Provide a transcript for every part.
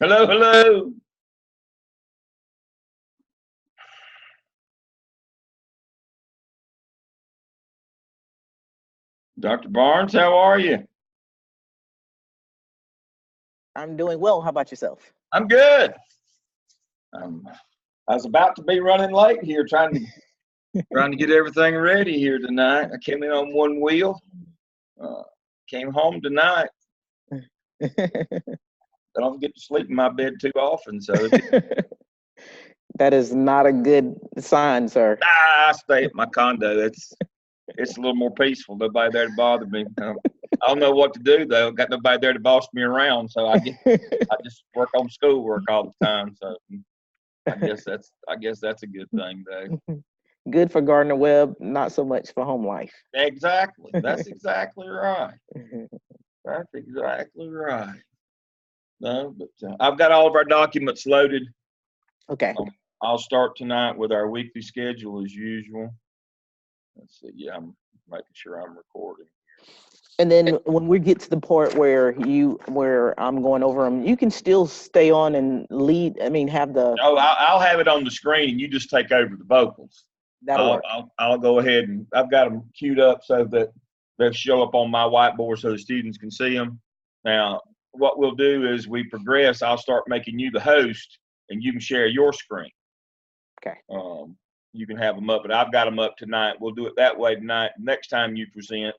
Hello, hello. Dr. Barnes, how are you? I'm doing well. How about yourself? I'm good. Um, I was about to be running late here, trying to get everything ready here tonight. I came in on one wheel. Uh, Came home tonight. I don't get to sleep in my bed too often, so That is not a good sign, sir. I stay at my condo. It's a little more peaceful. Nobody there to bother me. I don't know what to do though. Got nobody there to boss me around, so I just work on schoolwork all the time. So I guess that's a good thing though. Good for Gardner Webb, not so much for home life. Exactly. That's exactly right. That's exactly right. No, but I've got all of our documents loaded. Okay. I'll start tonight with our weekly schedule as usual. Let's see. Yeah, I'm making sure I'm recording. And then when we get to the part where I'm going over them, you can still stay on and lead. I mean, have the Oh, I'll have it on the screen, and you just take over the vocals. that'll I'll work. I'll, I'll go ahead and I've got them queued up so that they'll show up on my whiteboard so the students can see them. Now, what we'll do is we progress. I'll start making you the host, and you can share your screen. Okay. You can have them up, but I've got them up tonight. We'll do it that way tonight. Next time you present,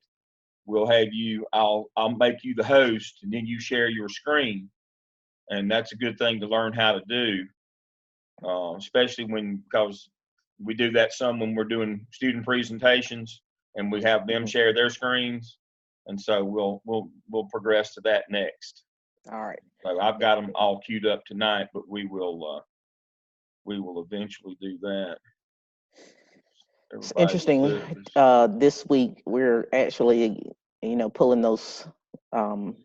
we'll have you. I'll make you the host, and then you share your screen, and that's a good thing to learn how to do, especially because we do that some when we're doing student presentations, and we have them Mhm. share their screens, and so we'll progress to that next. All right. So I've got them all queued up tonight, but we will eventually do that. It's Everybody's interesting. good. This week we're actually, pulling those um,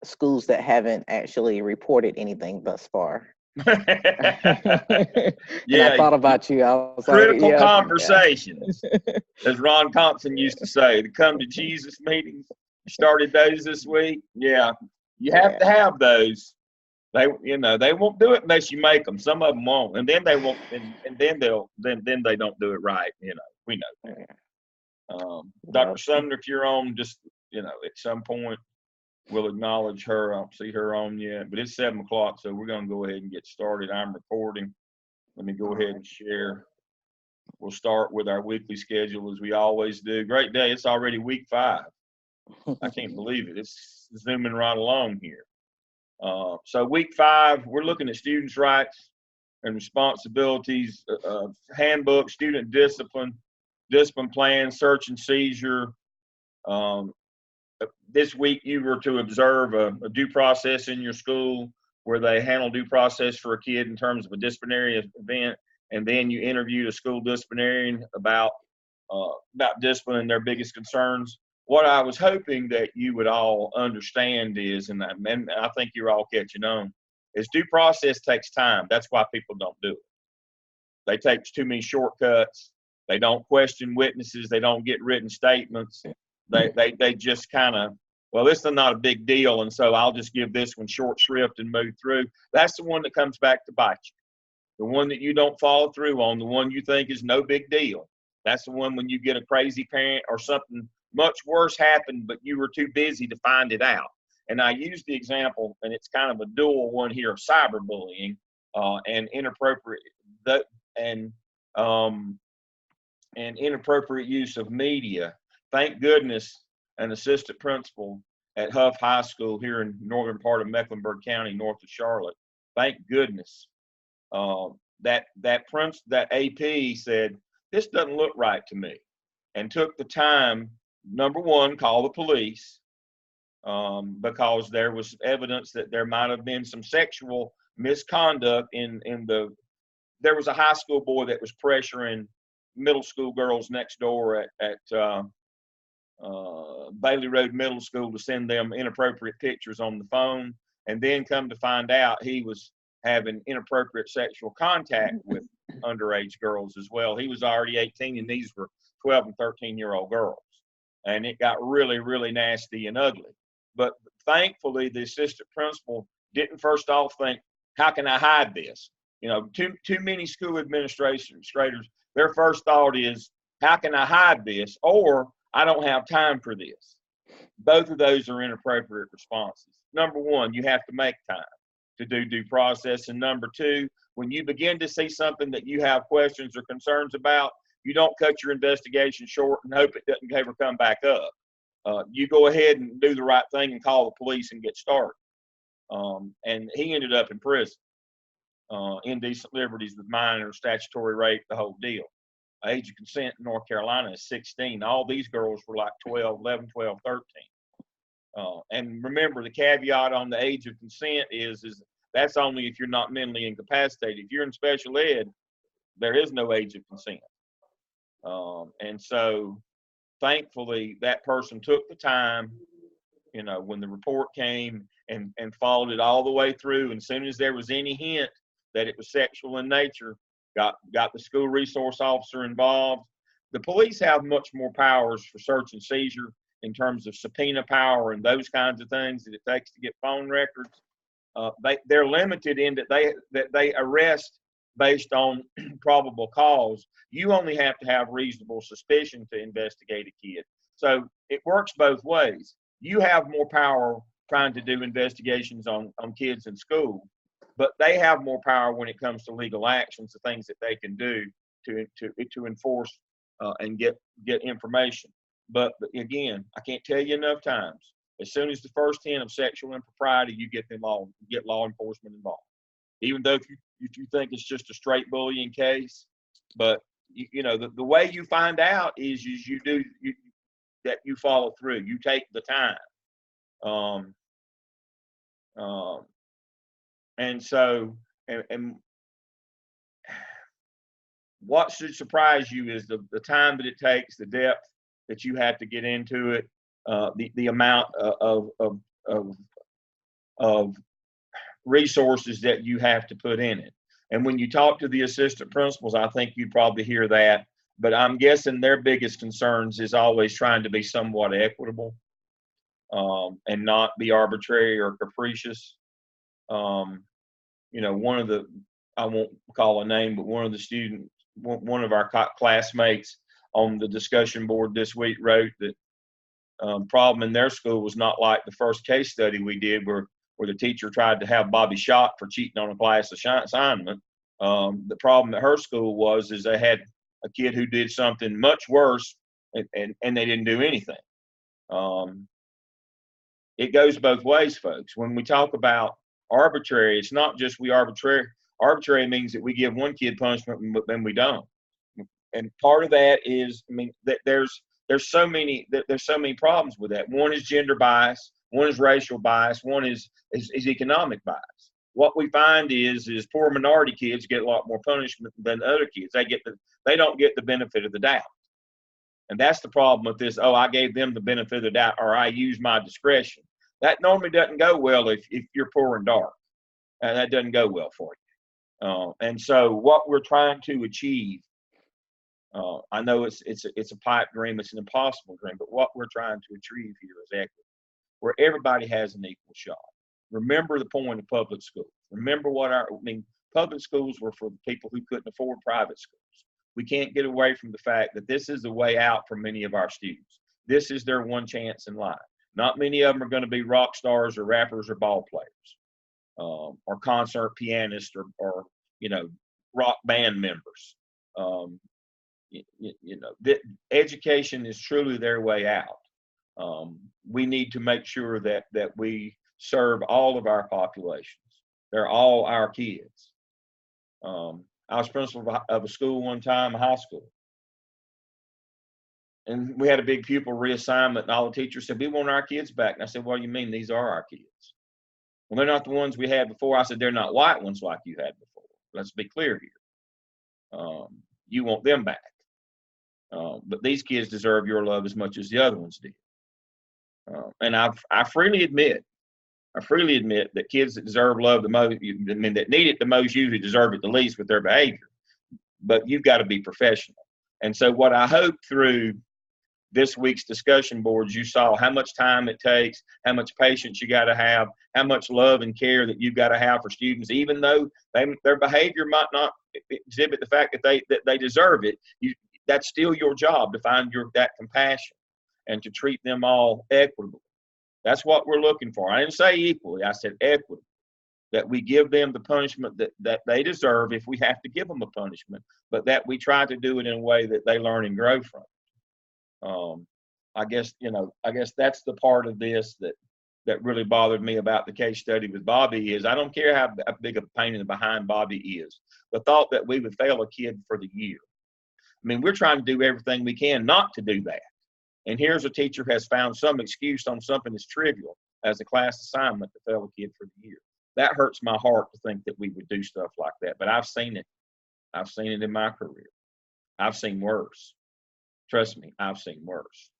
schools that haven't actually reported anything thus far. And I Yeah, thought about you. I was like, critical yeah, conversations, as Ron Thompson used to say. The come to Jesus meetings. You started those this week. Yeah, you have yeah, to have those. They won't do it unless you make them. Some of them won't, and then they won't, and then then they don't do it right. We know yeah. that. Yep. Dr. Sumner, if you're on, just at some point we'll acknowledge her. I don't see her on yet, but it's 7 o'clock, so we're gonna go ahead and get started. I'm recording. Let me go All ahead and share. We'll start with our weekly schedule as we always do. Great day. It's already week 5. I right. can't believe it. It's zooming right along here. So week 5, we're looking at students' rights and responsibilities, handbook, student discipline, discipline plan, search and seizure. Um, this week you were to observe a due process in your school where they handle due process for a kid in terms of a disciplinary event, and then you interviewed a school disciplinarian about discipline and their biggest concerns. What I was hoping that you would all understand is, and I think you're all catching on, is due process takes time. That's why people don't do it. They take too many shortcuts. They don't question witnesses. They don't get written statements. They just kind of, well, this is not a big deal, and so I'll just give this one short shrift and move through. That's the one that comes back to bite you. The one that you don't follow through on, the one you think is no big deal. That's the one when you get a crazy parent or something much worse happened, but you were too busy to find it out. And I use the example, and it's kind of a dual one here of cyberbullying and inappropriate and um, and inappropriate use of media. Thank goodness an assistant principal at Huff High School here in northern part of Mecklenburg County, north of Charlotte. Thank goodness that AP said this doesn't look right to me, and took the time. Number one, call the police because there was evidence that there might have been some sexual misconduct in the. There was a high school boy that was pressuring middle school girls next door at Bailey Road Middle School to send them inappropriate pictures on the phone, and then come to find out he was having inappropriate sexual contact with underage girls as well. He was already 18, and these were 12 and 13-year-old girls, and it got really, really nasty and ugly. But thankfully, the assistant principal didn't first off think, how can I hide this? You know, too many school administrators, their first thought is, how can I hide this? Or I don't have time for this. Both of those are inappropriate responses. Number one, you have to make time to do due process. And number two, when you begin to see something that you have questions or concerns about, you don't cut your investigation short and hope it doesn't ever come back up. You go ahead and do the right thing and call the police and get started. And he ended up in prison, indecent liberties with minor, statutory rape, the whole deal. Age of consent in North Carolina is 16. All these girls were like 12, 11, 12, 13. And remember, the caveat on the age of consent is that's only if you're not mentally incapacitated. If you're in special ed, there is no age of consent. And so thankfully that person took the time, you know, when the report came and followed it all the way through. And as soon as there was any hint that it was sexual in nature, got the school resource officer involved. The police have much more powers for search and seizure in terms of subpoena power and those kinds of things that it takes to get phone records. They're limited in that they arrest based on probable cause. You only have to have reasonable suspicion to investigate a kid. So it works both ways. You have more power trying to do investigations on kids in school, but they have more power when it comes to legal actions, the things that they can do to enforce and get information. But again, I can't tell you enough times. As soon as the first hint of sexual impropriety, you get law enforcement involved. Even though if you think it's just a straight bullying case, but you know the way you find out is that you follow through. You take the time. And so, and what should surprise you is the time that it takes, the depth that you have to get into it, the amount of resources that you have to put in it. And when you talk to the assistant principals, I think you probably hear that, but I'm guessing their biggest concerns is always trying to be somewhat equitable and not be arbitrary or capricious. You know, I won't call a name, but one of our classmates on the discussion board this week wrote that problem in their school was not like the first case study we did where the teacher tried to have Bobby shot for cheating on a class assignment. The problem at her school is they had a kid who did something much worse and they didn't do anything. It goes both ways, folks. When we talk about arbitrary, it's not just arbitrary. Arbitrary means that we give one kid punishment but then we don't. And part of that is, I mean, that there's so many problems with that. One is gender bias, one is racial bias, one is economic bias. What we find is poor minority kids get a lot more punishment than other kids. They don't get the benefit of the doubt. And that's the problem with this. Oh, I gave them the benefit of the doubt, or I used my discretion. That normally doesn't go well if you're poor and dark. That doesn't go well for you. And so what we're trying to achieve, I know it's a pipe dream, it's an impossible dream, but what we're trying to achieve here is equity, where everybody has an equal shot. Remember the point of public schools. Remember public schools were for people who couldn't afford private schools. We can't get away from the fact that this is the way out for many of our students. This is their one chance in life. Not many of them are going to be rock stars or rappers or ball players, or concert pianists or rock band members. Education is truly their way out. We need to make sure that we serve all of our populations. They're all our kids. I was principal of a school one time, a high school. And we had a big pupil reassignment, and all the teachers said, we want our kids back. And I said, what do you mean? These are our kids. Well, they're not the ones we had before. I said, they're not white ones like you had before. Let's be clear here. You want them back. But these kids deserve your love as much as the other ones did. And I freely admit that kids that deserve love the most, that need it the most, usually deserve it the least with their behavior. But you've got to be professional. And so what I hope through this week's discussion boards, you saw how much time it takes, how much patience you got to have, how much love and care that you've got to have for students, even though their behavior might not exhibit the fact that they deserve it. That's still your job to find that compassion and to treat them all equitably. That's what we're looking for. I didn't say equally, I said equitably. That we give them the punishment that they deserve if we have to give them a punishment, but that we try to do it in a way that they learn and grow from. I guess that's the part of this that really bothered me about the case study with Bobby is I don't care how big a pain in the behind Bobby is. The thought that we would fail a kid for the year. I mean, we're trying to do everything we can not to do that. And here's a teacher has found some excuse on something that's trivial as a class assignment to fail a kid for the year. That hurts my heart to think that we would do stuff like that. But I've seen it. I've seen it in my career. I've seen worse. Trust me, I've seen worse.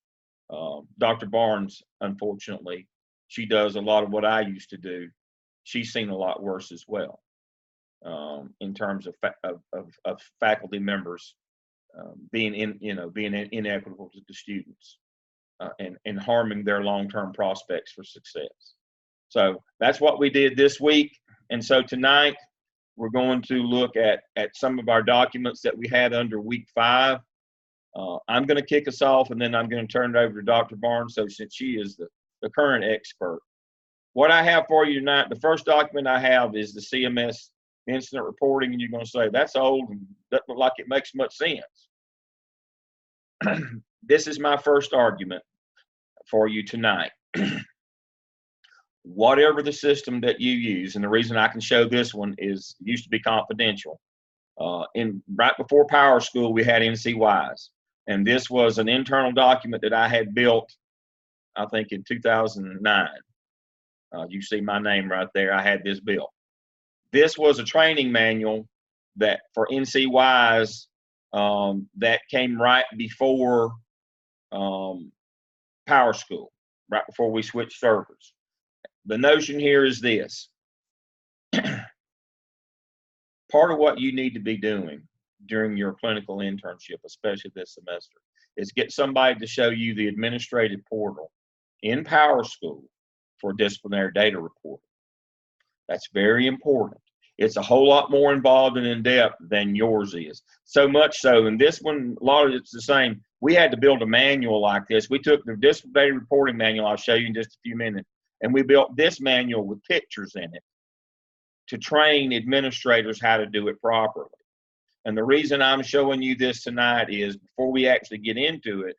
Dr. Barnes, unfortunately, she does a lot of what I used to do. She's seen a lot worse as well, in terms of faculty members being inequitable to the students and harming their long-term prospects for success. So that's what we did this week. And so tonight we're going to look at some of our documents that we had under week 5. I'm going to kick us off, and then I'm going to turn it over to Dr. Barnes, so since she is the current expert. What I have for you tonight, the first document I have is the CMS incident reporting, and you're going to say, that's old and doesn't look like it makes much sense. This is my first argument for you tonight. Whatever the system that you use, and the reason I can show this one is it used to be confidential. Right before Power School, we had NCYs. And this was an internal document that I had built, I think in 2009. You see my name right there. I had this built. This was a training manual that for NCYs that came right before Power School, right before we switched servers. The notion here is this. Part of what you need to be doing during your clinical internship, especially this semester, is get somebody to show you the administrative portal in Power School for disciplinary data reporting. That's very important. It's a whole lot more involved and in depth than yours is. So much so, and this one, a lot of it's the same. We had to build a manual like this. We took the disciplinary reporting manual, I'll show you in just a few minutes, and we built this manual with pictures in it to train administrators how to do it properly. And the reason I'm showing you this tonight is before we actually get into it,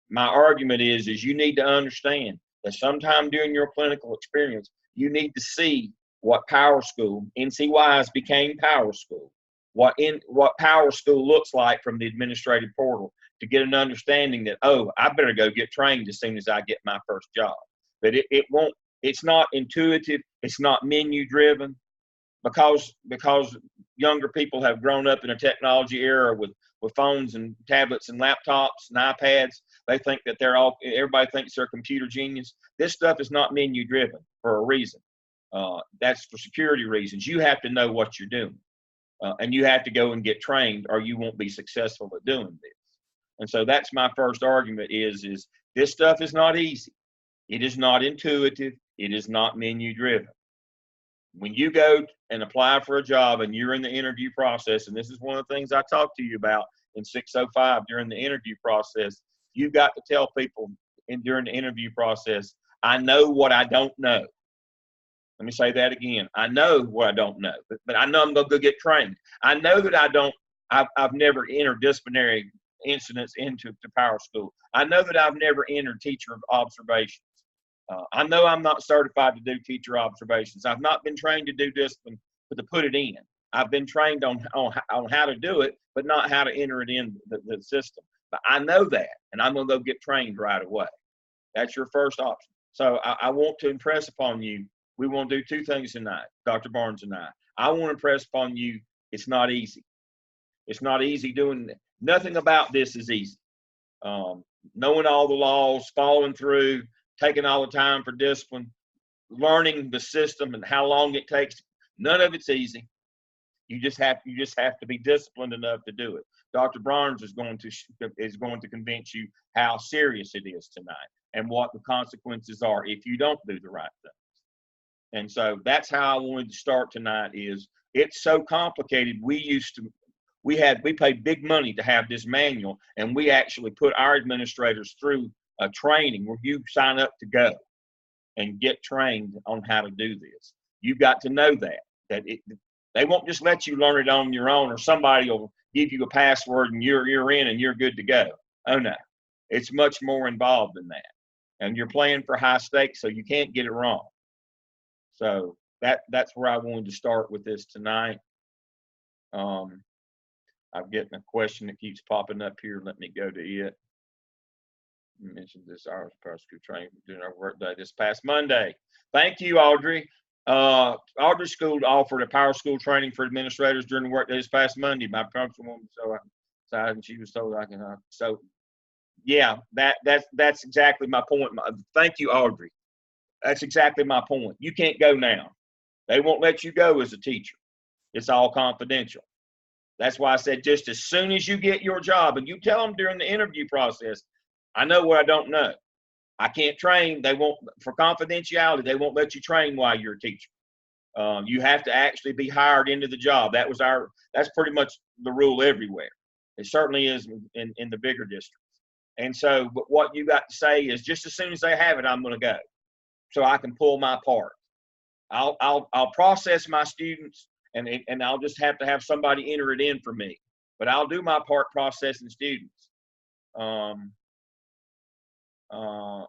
my argument is you need to understand that sometime during your clinical experience, you need to see what Power School, NCYs became Power School, what Power School looks like from the administrative portal to get an understanding that, oh, I better go get trained as soon as I get my first job. But it's not intuitive, it's not menu driven. Because younger people have grown up in a technology era with phones and tablets and laptops and iPads, they think that everybody thinks they're a computer genius. This stuff is not menu driven for a reason. That's for security reasons. You have to know what you're doing, and you have to go and get trained, or you won't be successful at doing this. And so that's my first argument is this stuff is not easy. It is not intuitive. It is not menu driven. When you go and apply for a job and you're in the interview process, and this is one of the things I talked to you about in 605 during the interview process, you've got to tell people during the interview process, I know what I don't know. Let me say that again. I know what I don't know, but I know I'm going to go get trained. I know that I've never entered disciplinary incidents into Power School. I know that I've never entered teacher observations. I know I'm not certified to do teacher observations. I've not been trained to do discipline, but to put it in. I've been trained on how to do it, but not how to enter it in the system. But I know that, and I'm going to go get trained right away. That's your first option. So I want to impress upon you, we want to do two things tonight, Dr. Barnes and I. I want to impress upon you, it's not easy. It's not easy doing it. Nothing about this is easy. Knowing all the laws, following through, taking all the time for discipline, learning the system and how long it takes. None of it's easy. You just have to be disciplined enough to do it. Dr. Barnes is going to convince you how serious it is tonight and what the consequences are if you don't do the right thing. And so that's how I wanted to start tonight. Is it's so complicated. We paid big money to have this manual, and we actually put our administrators through a training where you sign up to go and get trained on how to do this. You've got to know that they won't just let you learn it on your own, or somebody will give you a password and you're in and you're good to go. Oh no, it's much more involved than that. And you're playing for high stakes, so you can't get it wrong. So that's where I wanted to start with this tonight. I'm getting a question that keeps popping up here. Let me go to it. You mentioned this hours of power school training during our work day this past Monday. Thank you, Audrey. Audrey School offered a power school training for administrators during the work day this past Monday. My principalwoman, and she was told I can. So, yeah, that's exactly my point. Thank you, Audrey. That's exactly my point. You can't go now. They won't let you go as a teacher. It's all confidential. That's why I said just as soon as you get your job, and you tell them during the interview process, I know what I don't know. I can't train. They won't, for confidentiality, they won't let you train while you're a teacher. You have to actually be hired into the job. That's pretty much the rule everywhere. It certainly is in the bigger districts. And so, but what you got to say is just as soon as they have it, I'm going to go, so I can pull my part. I'll process my students, and I'll just have to have somebody enter it in for me. But I'll do my part processing students.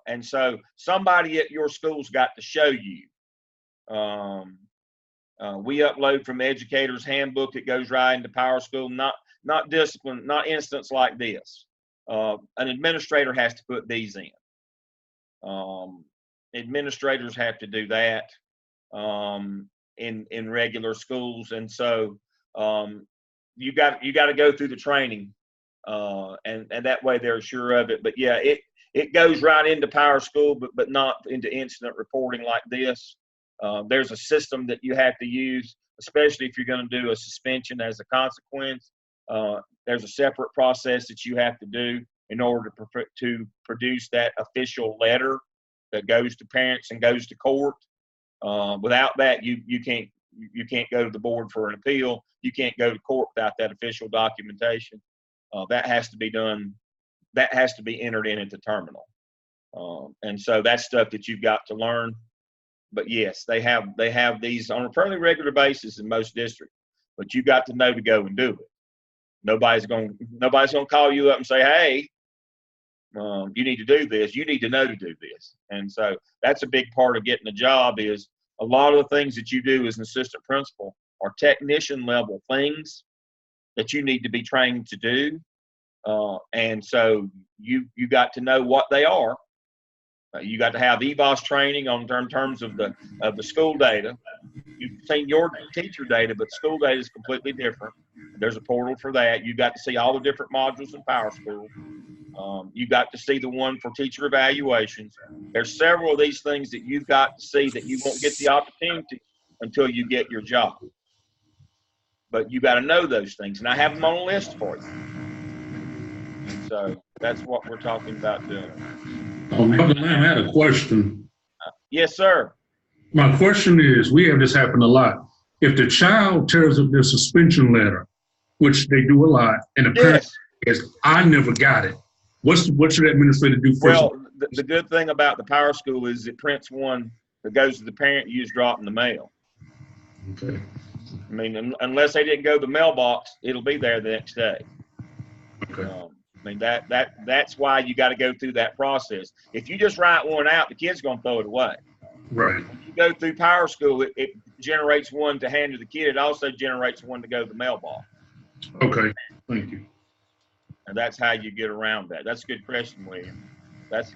And so somebody at your school's got to show you. We upload from the educator's handbook. It goes right into Power School. Not discipline, not instance like this. An administrator has to put these in. Administrators have to do that in regular schools, and so you got to go through the training, and that way they're sure of it. But yeah, it goes right into Power School, but not into incident reporting like this. There's a system that you have to use, especially if you're going to do a suspension as a consequence. There's a separate process that you have to do in order to produce that official letter that goes to parents and goes to court. Without that, you can't go to the board for an appeal. You can't go to court without that official documentation. That has to be done. That has to be entered in at the terminal. And so that's stuff that you've got to learn. But yes, they have these on a fairly regular basis in most districts. But you got to know to go and do it. Nobody's going to call you up and say, hey, you need to do this. You need to know to do this. And so that's a big part of getting a job. Is a lot of the things that you do as an assistant principal are technician level things that you need to be trained to do. And so you got to know what they are. You got to have EBOS training in terms of the school data. You've seen your teacher data, but school data is completely different. There's a portal for that. You got to see all the different modules in Power School. You got to see the one for teacher evaluations. There's several of these things that you've got to see that you won't get the opportunity until you get your job. But you got to know those things, and I have them on a list for you. And so that's what we're talking about doing. Dr. Lamb, I had a question. Yes, sir. My question is, we have this happen a lot. If the child tears up their suspension letter, which they do a lot, and the parent says, I never got it, what should the administrator do first? Well, the good thing about the Power School is it prints one that goes to the parent, you just drop in the mail. Okay. I mean, unless they didn't go to the mailbox, it'll be there the next day. Okay. I mean, that's why you got to go through that process. If you just write one out, the kid's going to throw it away. Right. When you go through Power School, it generates one to hand to the kid. It also generates one to go to the mailbox. Okay. Thank you. And that's how you get around that. That's a good question, William. That's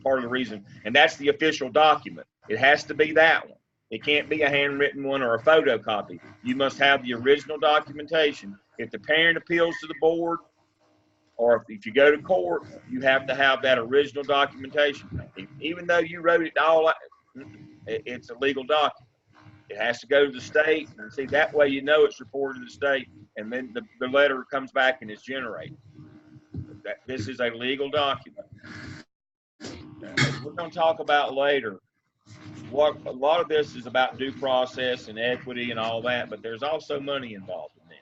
part of the reason. And that's the official document. It has to be that one. It can't be a handwritten one or a photocopy. You must have the original documentation. If the parent appeals to the board, or if you go to court, you have to have that original documentation. Even though you wrote it all, it's a legal document. It has to go to the state, and see, that way you know it's reported to the state, and then the letter comes back and is generated. This is a legal document. As we're going to talk about later, what a lot of this is about due process and equity and all that, but there's also money involved in this.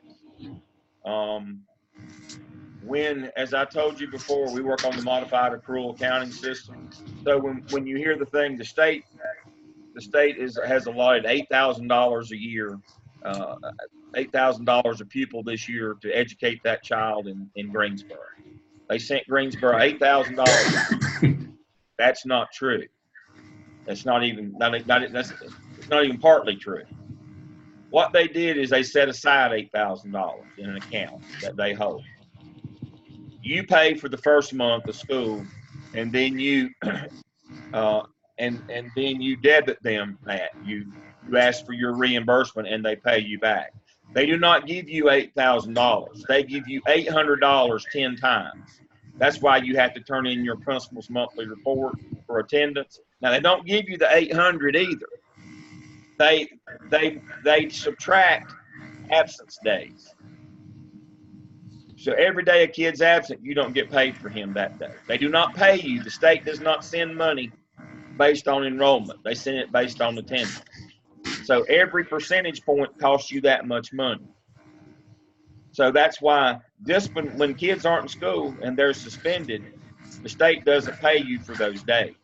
When, as I told you before, we work on the modified accrual accounting system. So when you hear the thing, the state has allotted $8,000 a year, $8,000 a pupil this year to educate that child in Greensboro. They sent Greensboro $8,000. That's not true. That's not even it's not even partly true. What they did is they set aside $8,000 in an account that they hold. You pay for the first month of school, and then you and then you debit them that. You ask for your reimbursement, and they pay you back. They do not give you $8,000. They give you $800 10 times. That's why you have to turn in your principal's monthly report for attendance. Now, they don't give you the 800 either. They subtract absence days. So every day a kid's absent, you don't get paid for him that day. They do not pay you. The state does not send money based on enrollment. They send it based on attendance. So every percentage point costs you that much money. So that's why discipline, when kids aren't in school and they're suspended, the state doesn't pay you for those days.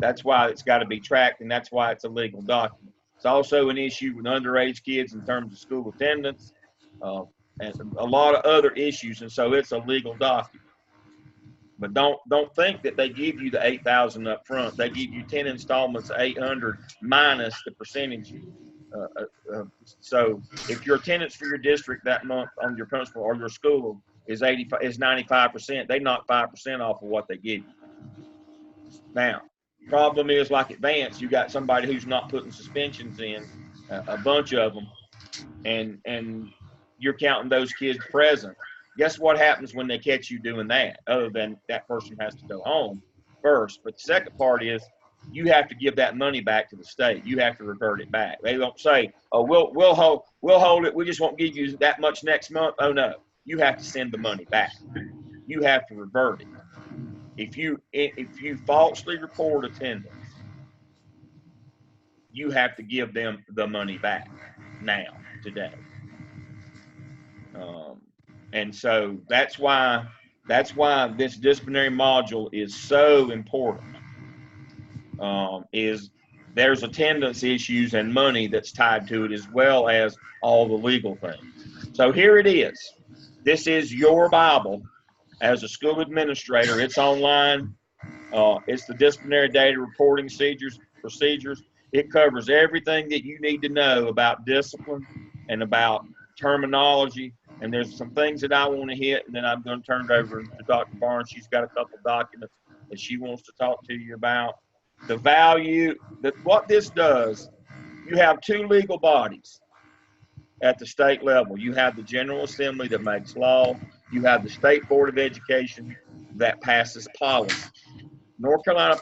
That's why it's got to be tracked, and that's why it's a legal document. It's also an issue with underage kids in terms of school attendance, and a lot of other issues, and so it's a legal document. But don't think that they give you the 8,000 up front. They give you 10 installments of 800 minus the percentage. So if your attendance for your district that month on your principal or your school is 95%, they knock 5% off of what they give you. Now, problem is, like Advance, you got somebody who's not putting suspensions in, a bunch of them, and you're counting those kids present. Guess what happens when they catch you doing that? Other than that person has to go home first. But the second part is you have to give that money back to the state. You have to revert it back. They don't say, "Oh, we'll hold it. We just won't give you that much next month." Oh no, you have to send the money back. You have to revert it. If you falsely report attendance, you have to give them the money back now, today. And so that's why this disciplinary module is so important. Is there's attendance issues and money that's tied to it, as well as all the legal things. So here it is. This is your Bible as a school administrator. It's online. It's the disciplinary data reporting procedures. It covers everything that you need to know about discipline and about terminology. And there's some things that I want to hit, and then I'm going to turn it over to Dr. Barnes. She's got a couple documents that she wants to talk to you about. The value that what this does, you have two legal bodies at the state level. You have the General Assembly that makes law. You have the State Board of Education that passes policy. North Carolina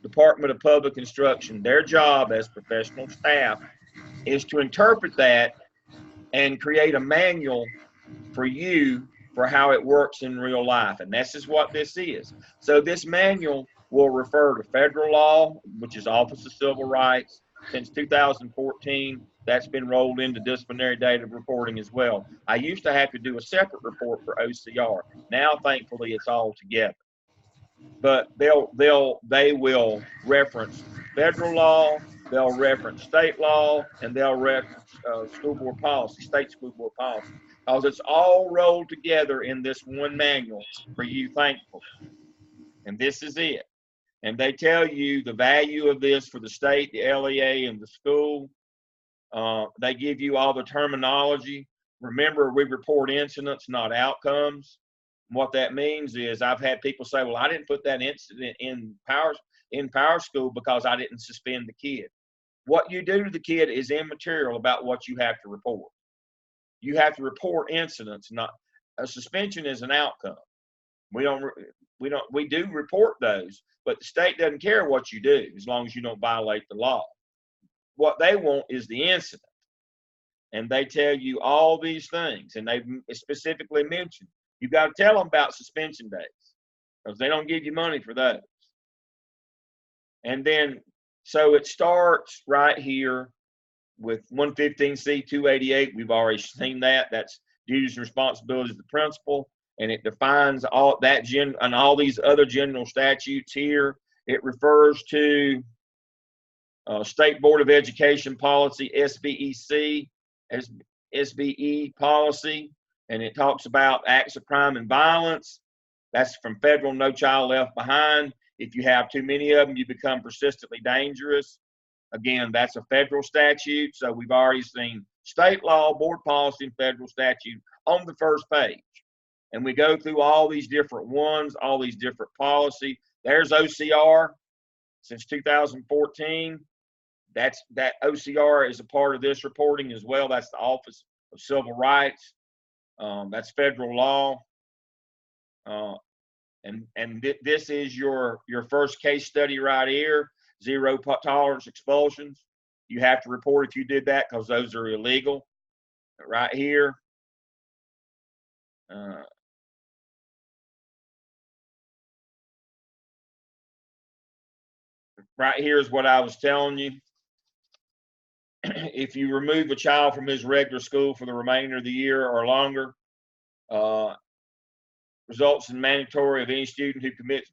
Department of Public Instruction, their job as professional staff is to interpret that and create a manual for you for how it works in real life. And this is what this is. So this manual will refer to federal law, which is Office of Civil Rights. Since 2014, that's been rolled into disciplinary data reporting as well. I used to have to do a separate report for OCR. Now, thankfully, it's all together. But they will reference federal law, they'll reference state law, and they'll reference school board policy, state school board policy, because it's all rolled together in this one manual for you, thankfully. And this is it. And they tell you the value of this for the state, the LEA, and the school. They give you all the terminology. Remember, we report incidents, not outcomes. What that means is I've had people say, well, I didn't put that incident in power school because I didn't suspend the kid. What you do to the kid is immaterial about what you have to report. You have to report incidents, not a suspension is an outcome. We do report those, but the state doesn't care what you do as long as you don't violate the law. what they want is the incident. And they tell you all these things, and they specifically mention you got to tell them about suspension days because they don't give you money for those. And then, so it starts right here with 115C 288. We've already seen that. That's duties and responsibilities of the principal, and it defines all that and all these other general statutes here. It refers to State Board of Education policy, SBEC, SBE policy, and it talks about acts of crime and violence. That's from federal No Child Left Behind. If you have too many of them, you become persistently dangerous. Again, that's a federal statute. So we've already seen state law, board policy, and federal statute on the first page. And we go through all these different ones, all these different policy. There's OCR since 2014. That OCR is a part of this reporting as well. That's the Office of Civil Rights. That's federal law. This is your first case study right here. Zero tolerance expulsions. You have to report if you did that because those are illegal. Right here. Right here is what I was telling you. If you remove a child from his regular school for the remainder of the year or longer, results in mandatory of any student who commits.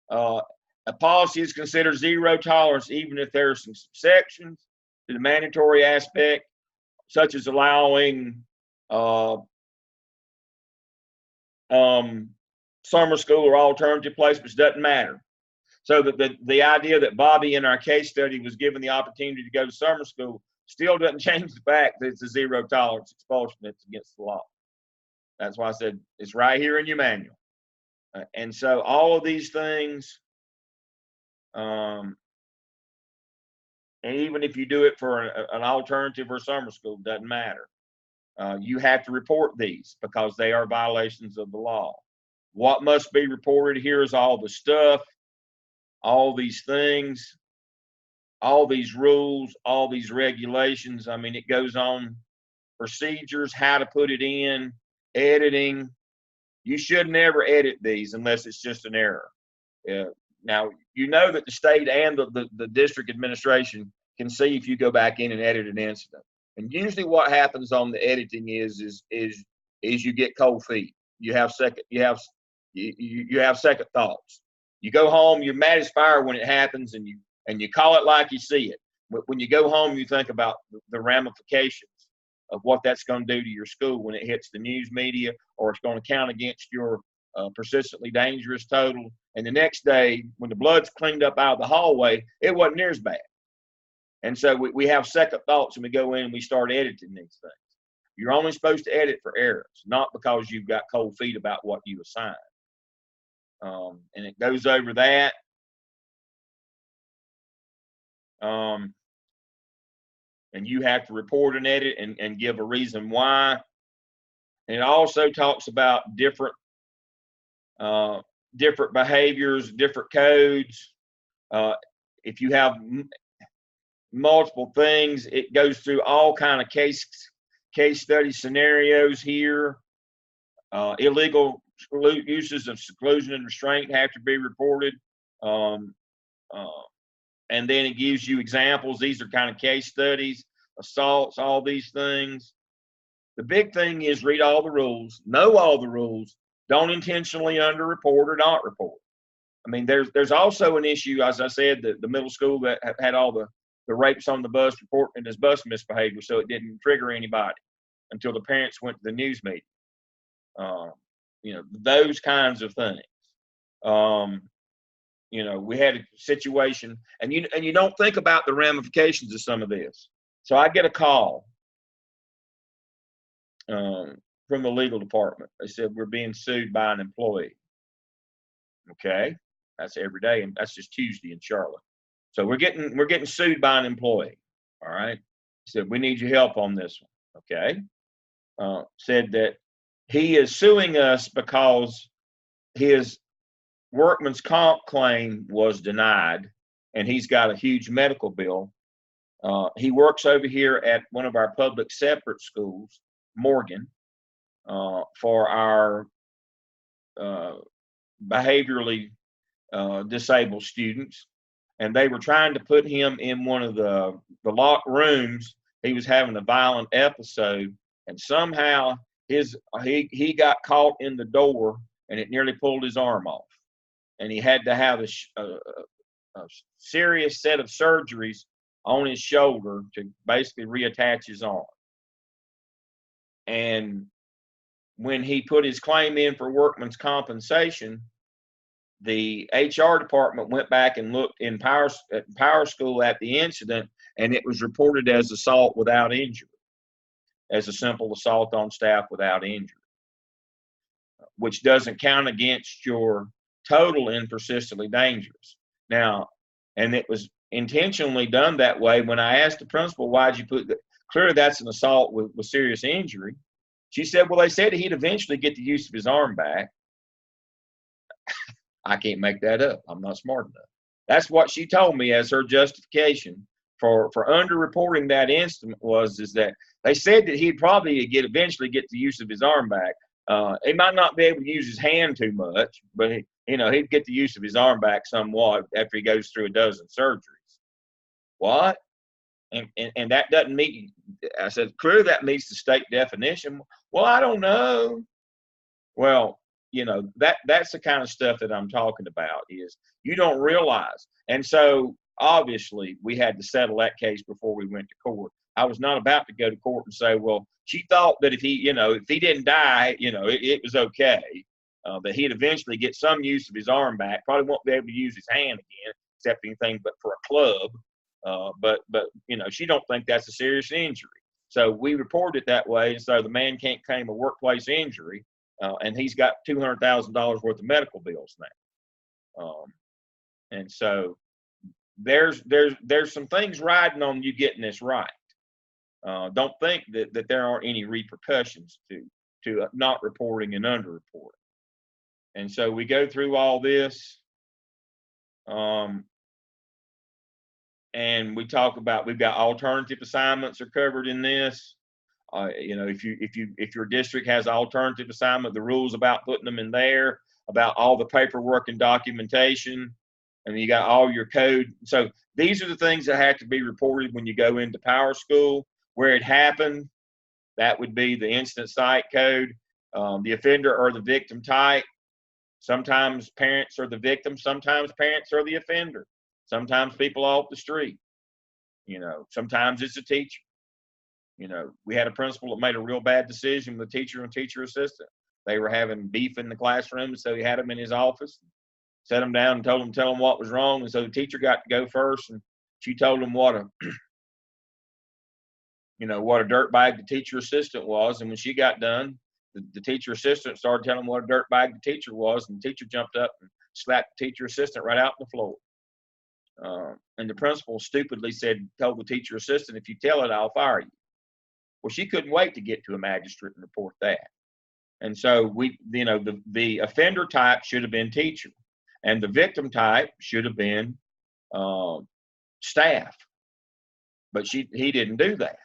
A policy is considered zero tolerance, even if there are some exceptions to the mandatory aspect, such as allowing summer school or alternative placements. Doesn't matter. So the idea that Bobby in our case study was given the opportunity to go to summer school still doesn't change the fact that it's a zero tolerance expulsion that's against the law. That's why I said it's right here in your manual. And so all of these things, and even if you do it for an alternative or summer school, doesn't matter. You have to report these because they are violations of the law. What must be reported here is all the stuff, all these things, all these rules, all these regulations. I mean, it goes on. Procedures, how to put it in, editing. You should never edit these unless it's just an error. Now, you know that the state and the district administration can see if you go back in and edit an incident. And usually what happens on the editing is you get cold feet. You have second thoughts. You go home, you're mad as fire when it happens, and you call it like you see it. When you go home, you think about the ramifications of what that's going to do to your school when it hits the news media, or it's going to count against your persistently dangerous total. And the next day, when the blood's cleaned up out of the hallway, it wasn't near as bad. And so we have second thoughts and we go in and we start editing these things. You're only supposed to edit for errors, not because you've got cold feet about what you assign. And it goes over that. And you have to report an edit and give a reason why. And it also talks about different behaviors, different codes. If you have multiple things, it goes through all kind of case study scenarios here. Illegal uses of seclusion and restraint have to be reported. And then it gives you examples. These are kind of case studies, assaults, all these things. The big thing is read all the rules, know all the rules, don't intentionally underreport or not report. I mean, there's also an issue, as I said, the middle school that had all the rapes on the bus reporting as bus misbehavior, so it didn't trigger anybody until the parents went to the news meeting. Those kinds of things. We had a situation, and you don't think about the ramifications of some of this. So I get a call from the legal department. They said we're being sued by an employee. Okay, that's every day, and that's just Tuesday in Charlotte. So we're getting sued by an employee. All right. Said we need your help on this one. Okay. Said that he is suing us because his workman's comp claim was denied, and he's got a huge medical bill He works over here at one of our public separate schools, Morgan, for our behaviorally disabled students. And they were trying to put him in one of the locked rooms. He was having a violent episode, and somehow he got caught in the door, and it nearly pulled his arm off. And he had to have a serious set of surgeries on his shoulder to basically reattach his arm. And when he put his claim in for workman's compensation, the HR department went back and looked in Power School at the incident, and it was reported as assault without injury, as a simple assault on staff without injury, which doesn't count against your total and persistently dangerous. Now, and it was intentionally done that way. When I asked the principal, why'd you put that? Clearly that's an assault with serious injury. She said, well, they said he'd eventually get the use of his arm back. I can't make that up. I'm not smart enough. That's what she told me as her justification for underreporting that incident is that they said that he'd probably eventually get the use of his arm back. He might not be able to use his hand too much, but he'd get the use of his arm back somewhat after he goes through a dozen surgeries. What? And that doesn't meet. I said, clearly that meets the state definition. Well, I don't know. Well, that's the kind of stuff that I'm talking about is you don't realize. And so obviously we had to settle that case before we went to court. I was not about to go to court and say, well, she thought that if he didn't die, it was okay, that he'd eventually get some use of his arm back. Probably won't be able to use his hand again, except anything but for a club. But she don't think that's a serious injury. So we reported it that way. And so the man can't claim a workplace injury. And he's got $200,000 worth of medical bills now. And so there's some things riding on you getting this right. Don't think that there aren't any repercussions to not reporting and underreporting. And so we go through all this, and we talk about, we've got alternative assignments are covered in this. If your district has alternative assignment, the rules about putting them in there, about all the paperwork and documentation, and you got all your code. So these are the things that have to be reported when you go into Power School. Where it happened, that would be the incident site code, the offender or the victim type. Sometimes parents are the victim, sometimes parents are the offender, sometimes people off the street, sometimes it's a teacher. We had a principal that made a real bad decision with a teacher and teacher assistant. They were having beef in the classroom, so he had them in his office, set them down and tell them what was wrong. And so the teacher got to go first, and she told him what a dirtbag the teacher assistant was. And when she got done, the teacher assistant started telling him what a dirtbag the teacher was, and the teacher jumped up and slapped the teacher assistant right out on the floor. And the principal stupidly told the teacher assistant, if you tell it, I'll fire you. Well, she couldn't wait to get to a magistrate and report that. And so the offender type should have been teacher, and the victim type should have been staff. But he didn't do that,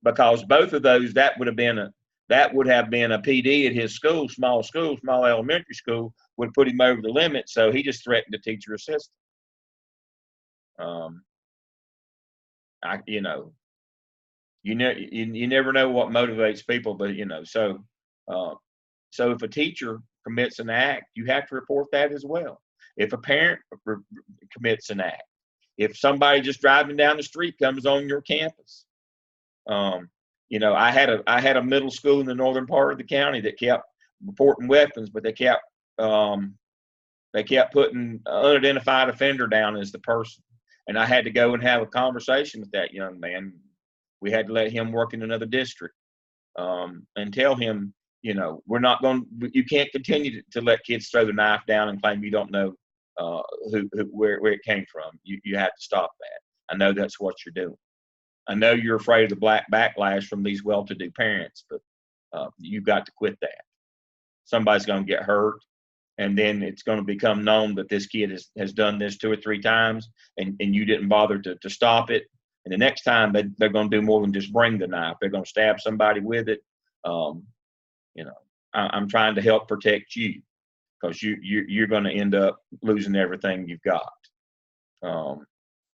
because both of those, that would have been a PD at his school, small elementary school, would have put him over the limit. So he just threatened the teacher assistant. You never know what motivates people, but so if a teacher commits an act, you have to report that as well. If a parent commits an act, if somebody just driving down the street comes on your campus, I had a middle school in the northern part of the county that kept reporting weapons, but they kept putting unidentified offender down as the person, and I had to go and have a conversation with that young man. We had to let him work in another district, and tell him, we're not going. You can't continue to let kids throw the knife down and claim you don't know where it came from. You have to stop that. I know that's what you're doing. I know you're afraid of the black backlash from these well-to-do parents, but you've got to quit that. Somebody's going to get hurt, and then it's going to become known that this kid has done this 2 or 3 times, and you didn't bother to stop it. And the next time they're going to do more than just bring the knife. They're going to stab somebody with it. You know, I'm trying to help protect you, because you're going to end up losing everything you've got.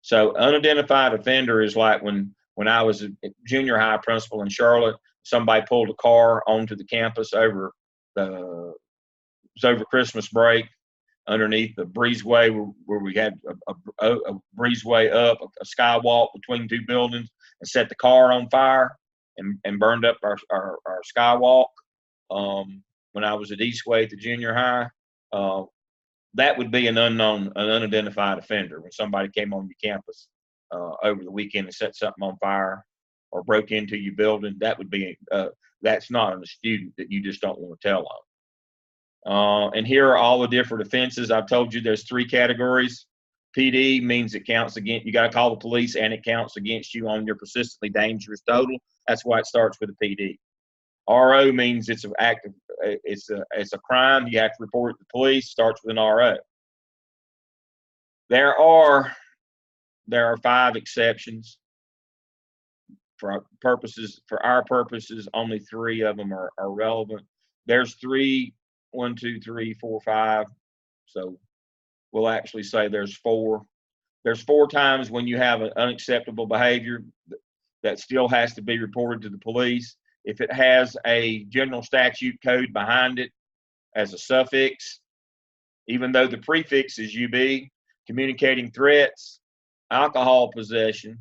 So unidentified offender is like when I was a junior high principal in Charlotte, somebody pulled a car onto the campus over Christmas break, underneath the breezeway where we had a breezeway up, a skywalk between two buildings, and set the car on fire and burned up our skywalk. When I was at Eastway at the junior high, that would be an unidentified offender. When somebody came on your campus over the weekend and set something on fire or broke into your building, that would be that's not a student that you just don't want to tell on. And here are all the different offenses. I've told you there's 3 categories. PD means it counts against, you got to call the police and it counts against you on your persistently dangerous total. That's why it starts with a PD. RO means it's an act of, it's a crime. You have to report it to the police. Starts with an RO. There are 5 exceptions. For our purposes, only 3 of them are relevant. There's 1, 2, 3, 4, 5. So we'll actually say there's 4. There's 4 times when you have an unacceptable behavior that still has to be reported to the police. If it has a general statute code behind it as a suffix, even though the prefix is UB, communicating threats, alcohol possession,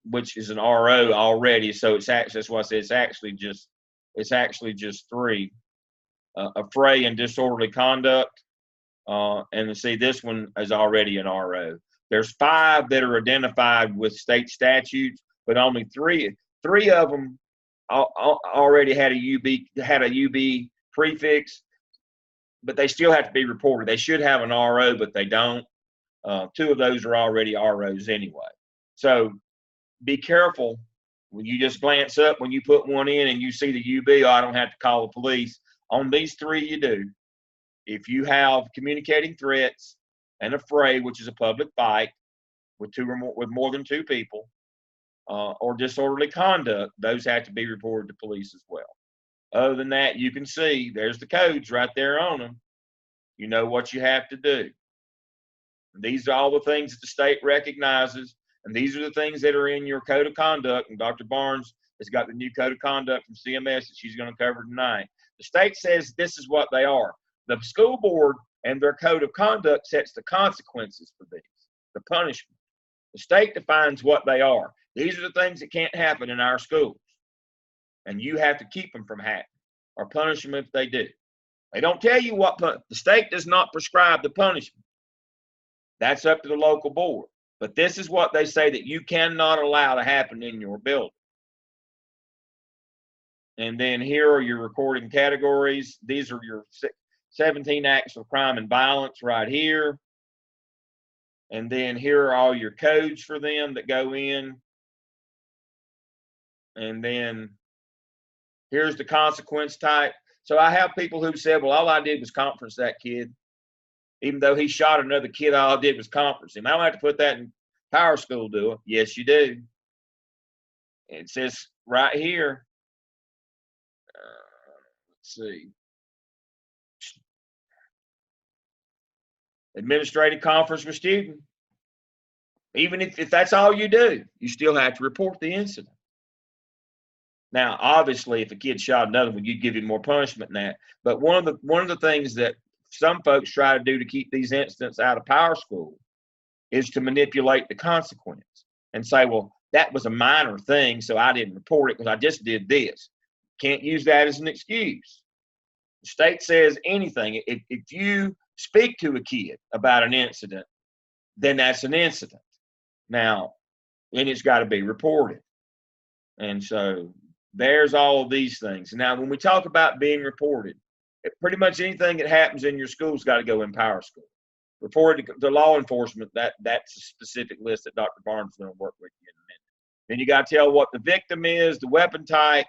which is an RO already. So that's why I say it's actually just 3. Affray and disorderly conduct, and see, this one is already an RO. There's 5 that are identified with state statutes, but only 3 of them already had a UB prefix, but they still have to be reported. They should have an RO, but they don't. 2 of those are already ROs anyway. So be careful when you just glance up, when you put one in and you see the UB, I don't have to call the police. On these 3, you do. If you have communicating threats and affray, which is a public fight with more than 2 people, or disorderly conduct, those have to be reported to police as well. Other than that, you can see there's the codes right there on them. You know what you have to do. And these are all the things that the state recognizes, and these are the things that are in your code of conduct. And Dr. Barnes has got the new code of conduct from CMS that she's going to cover tonight. The state says this is what they are. The school board and their code of conduct sets the consequences for these, the punishment. The state defines what they are. These are the things that can't happen in our schools. And you have to keep them from happening or punish them if they do. They don't tell you what, the state does not prescribe the punishment. That's up to the local board. But this is what they say that you cannot allow to happen in your building. And then here are your recording categories. These are your 17 acts of crime and violence right here. And then here are all your codes for them that go in. And then here's the consequence type. So I have people who said, well, all I did was conference that kid. Even though he shot another kid, all I did was conference him. I don't have to put that in power school, do it? Yes, you do. It says right here, let's see. Administrative conference with student. Even if that's all you do, you still have to report the incident. Now, obviously, if a kid shot another one, you'd give him more punishment than that. But one of the things that some folks try to do to keep these incidents out of power school is to manipulate the consequence and say, well, that was a minor thing, so I didn't report it because I just did this. Can't use that as an excuse. The state says anything. If you speak to a kid about an incident, then that's an incident. Now, and it's got to be reported. And so there's all of these things. Now, when we talk about being reported, pretty much anything that happens in your school's got to go in power school. Reported to law enforcement, that's a specific list that Dr. Barnes is going to work with you in a minute. Then you got to tell what the victim is, the weapon type.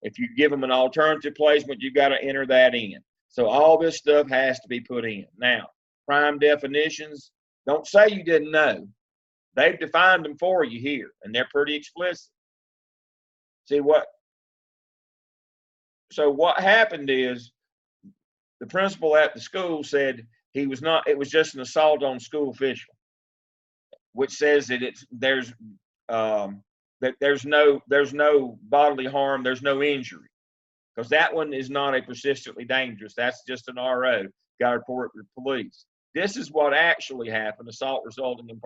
If you give them an alternative placement, you got to enter that in. So all this stuff has to be put in. Now, crime definitions, don't say you didn't know. They've defined them for you here, and they're pretty explicit. So what happened is the principal at the school said it was just an assault on school official, which says that there's no bodily harm, there's no injury, because that one is not a persistently dangerous. That's just an RO. Got to report it to police. This is what actually happened: assault resulting in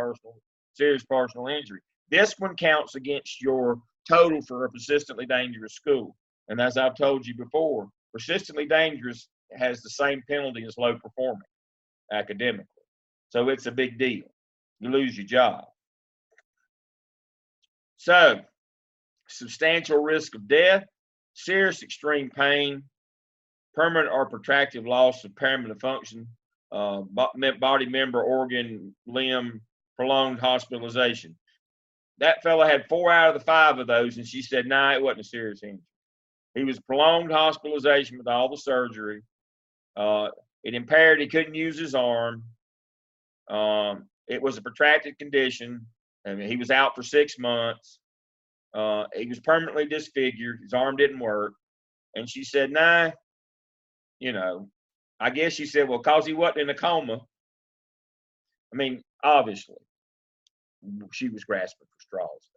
serious personal injury. This one counts against your total for a persistently dangerous school. And as I've told you before, persistently dangerous has the same penalty as low performing academically. So it's a big deal. You lose your job. So, substantial risk of death, serious extreme pain, permanent or protracted loss of impairment of function, body member, organ, limb, prolonged hospitalization. That fellow had 4 out of the 5 of those, and she said, nah, it wasn't a serious injury. He was prolonged hospitalization with all the surgery. It impaired, he couldn't use his arm. It was a protracted condition. I mean, he was out for 6 months. He was permanently disfigured. His arm didn't work. And she said, nah, I guess she said, well, because he wasn't in a coma. I mean, obviously, she was grasping for straws.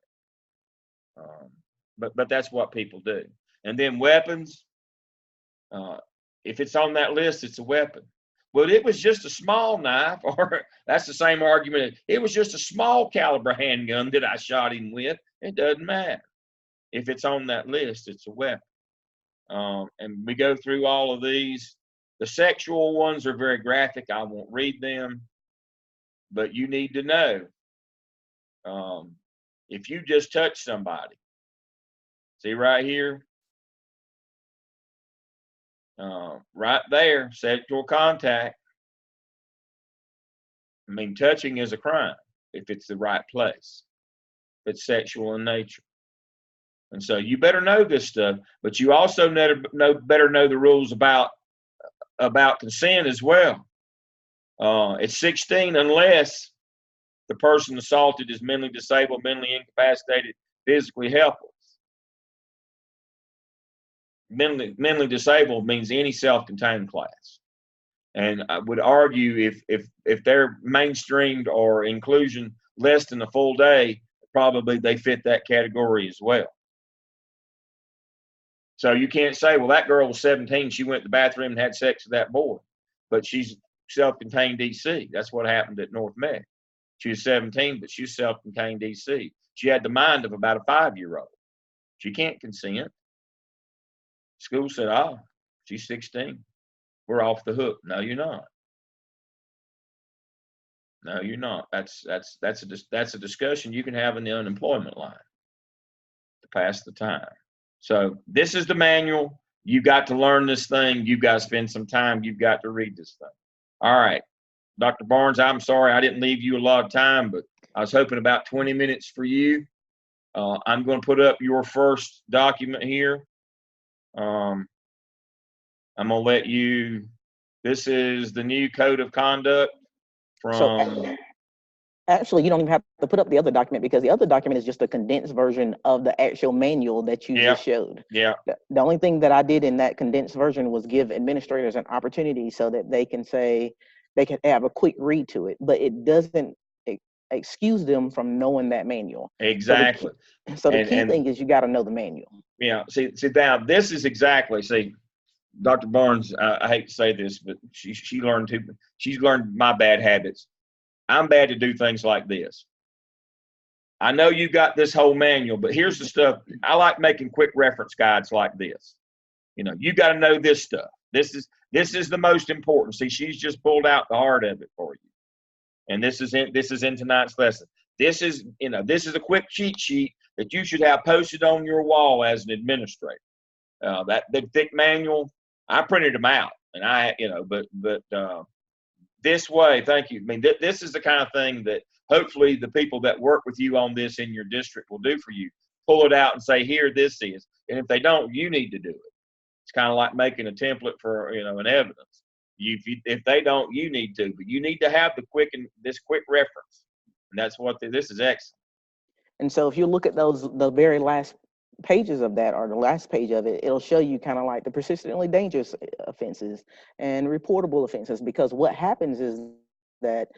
But that's what people do. And then weapons, if it's on that list, it's a weapon. Well, it was just a small knife, or that's the same argument. It was just a small caliber handgun that I shot him with. It doesn't matter. If it's on that list, it's a weapon. And we go through all of these. The sexual ones are very graphic. I won't read them, but you need to know. If you just touch somebody, see right here, right there, sexual contact. I mean, touching is a crime if it's the right place. If it's sexual in nature. And so you better know this stuff, but you also better know the rules about consent as well. It's 16 unless the person assaulted is mentally disabled, mentally incapacitated, physically helpless. Mentally disabled means any self-contained class. And I would argue if they're mainstreamed or inclusion less than a full day, probably they fit that category as well. So you can't say, well, that girl was 17, she went to the bathroom and had sex with that boy, but she's self-contained DC. That's what happened at North Met. She was 17, but she's self-contained DC. She had the mind of about a 5-year-old. She can't consent. School said, oh, she's 16. We're off the hook. No, you're not. No, you're not. That's a discussion you can have in the unemployment line to pass the time. So this is the manual. You got to learn this thing. You've got to spend some time. You've got to read this thing. All right. Dr. Barnes, I'm sorry I didn't leave you a lot of time, but I was hoping about 20 minutes for you. I'm going to put up your first document here. I'm going to let you, this is the new code of conduct from. So, actually, you don't even have to put up the other document because the other document is just a condensed version of the actual manual that you just showed. Yeah. The only thing that I did in that condensed version was give administrators an opportunity so that they can have a quick read to it, but it doesn't excuse them from knowing that manual. Exactly. So the key thing is you got to know the manual. Yeah. See now this is exactly, Dr. Barnes, I hate to say this, but she's learned my bad habits. I'm bad to do things like this. I know you got this whole manual, but here's the stuff. I like making quick reference guides like this. You got to know this stuff. This is the most important. See, she's just pulled out the heart of it for you. And this is in tonight's lesson. This is a quick cheat sheet that you should have posted on your wall as an administrator. That big thick manual, I printed them out, and but this way, thank you. I mean, this is the kind of thing that hopefully the people that work with you on this in your district will do for you. Pull it out and say, here, this is. And if they don't, you need to do it. It's kind of like making a template for, an evidence. If they don't, you need to. But you need to have this quick reference. And that's what this is excellent. And so if you look at the very last pages of that, or the last page of it, it'll show you kind of like the persistently dangerous offenses and reportable offenses. Because what happens is that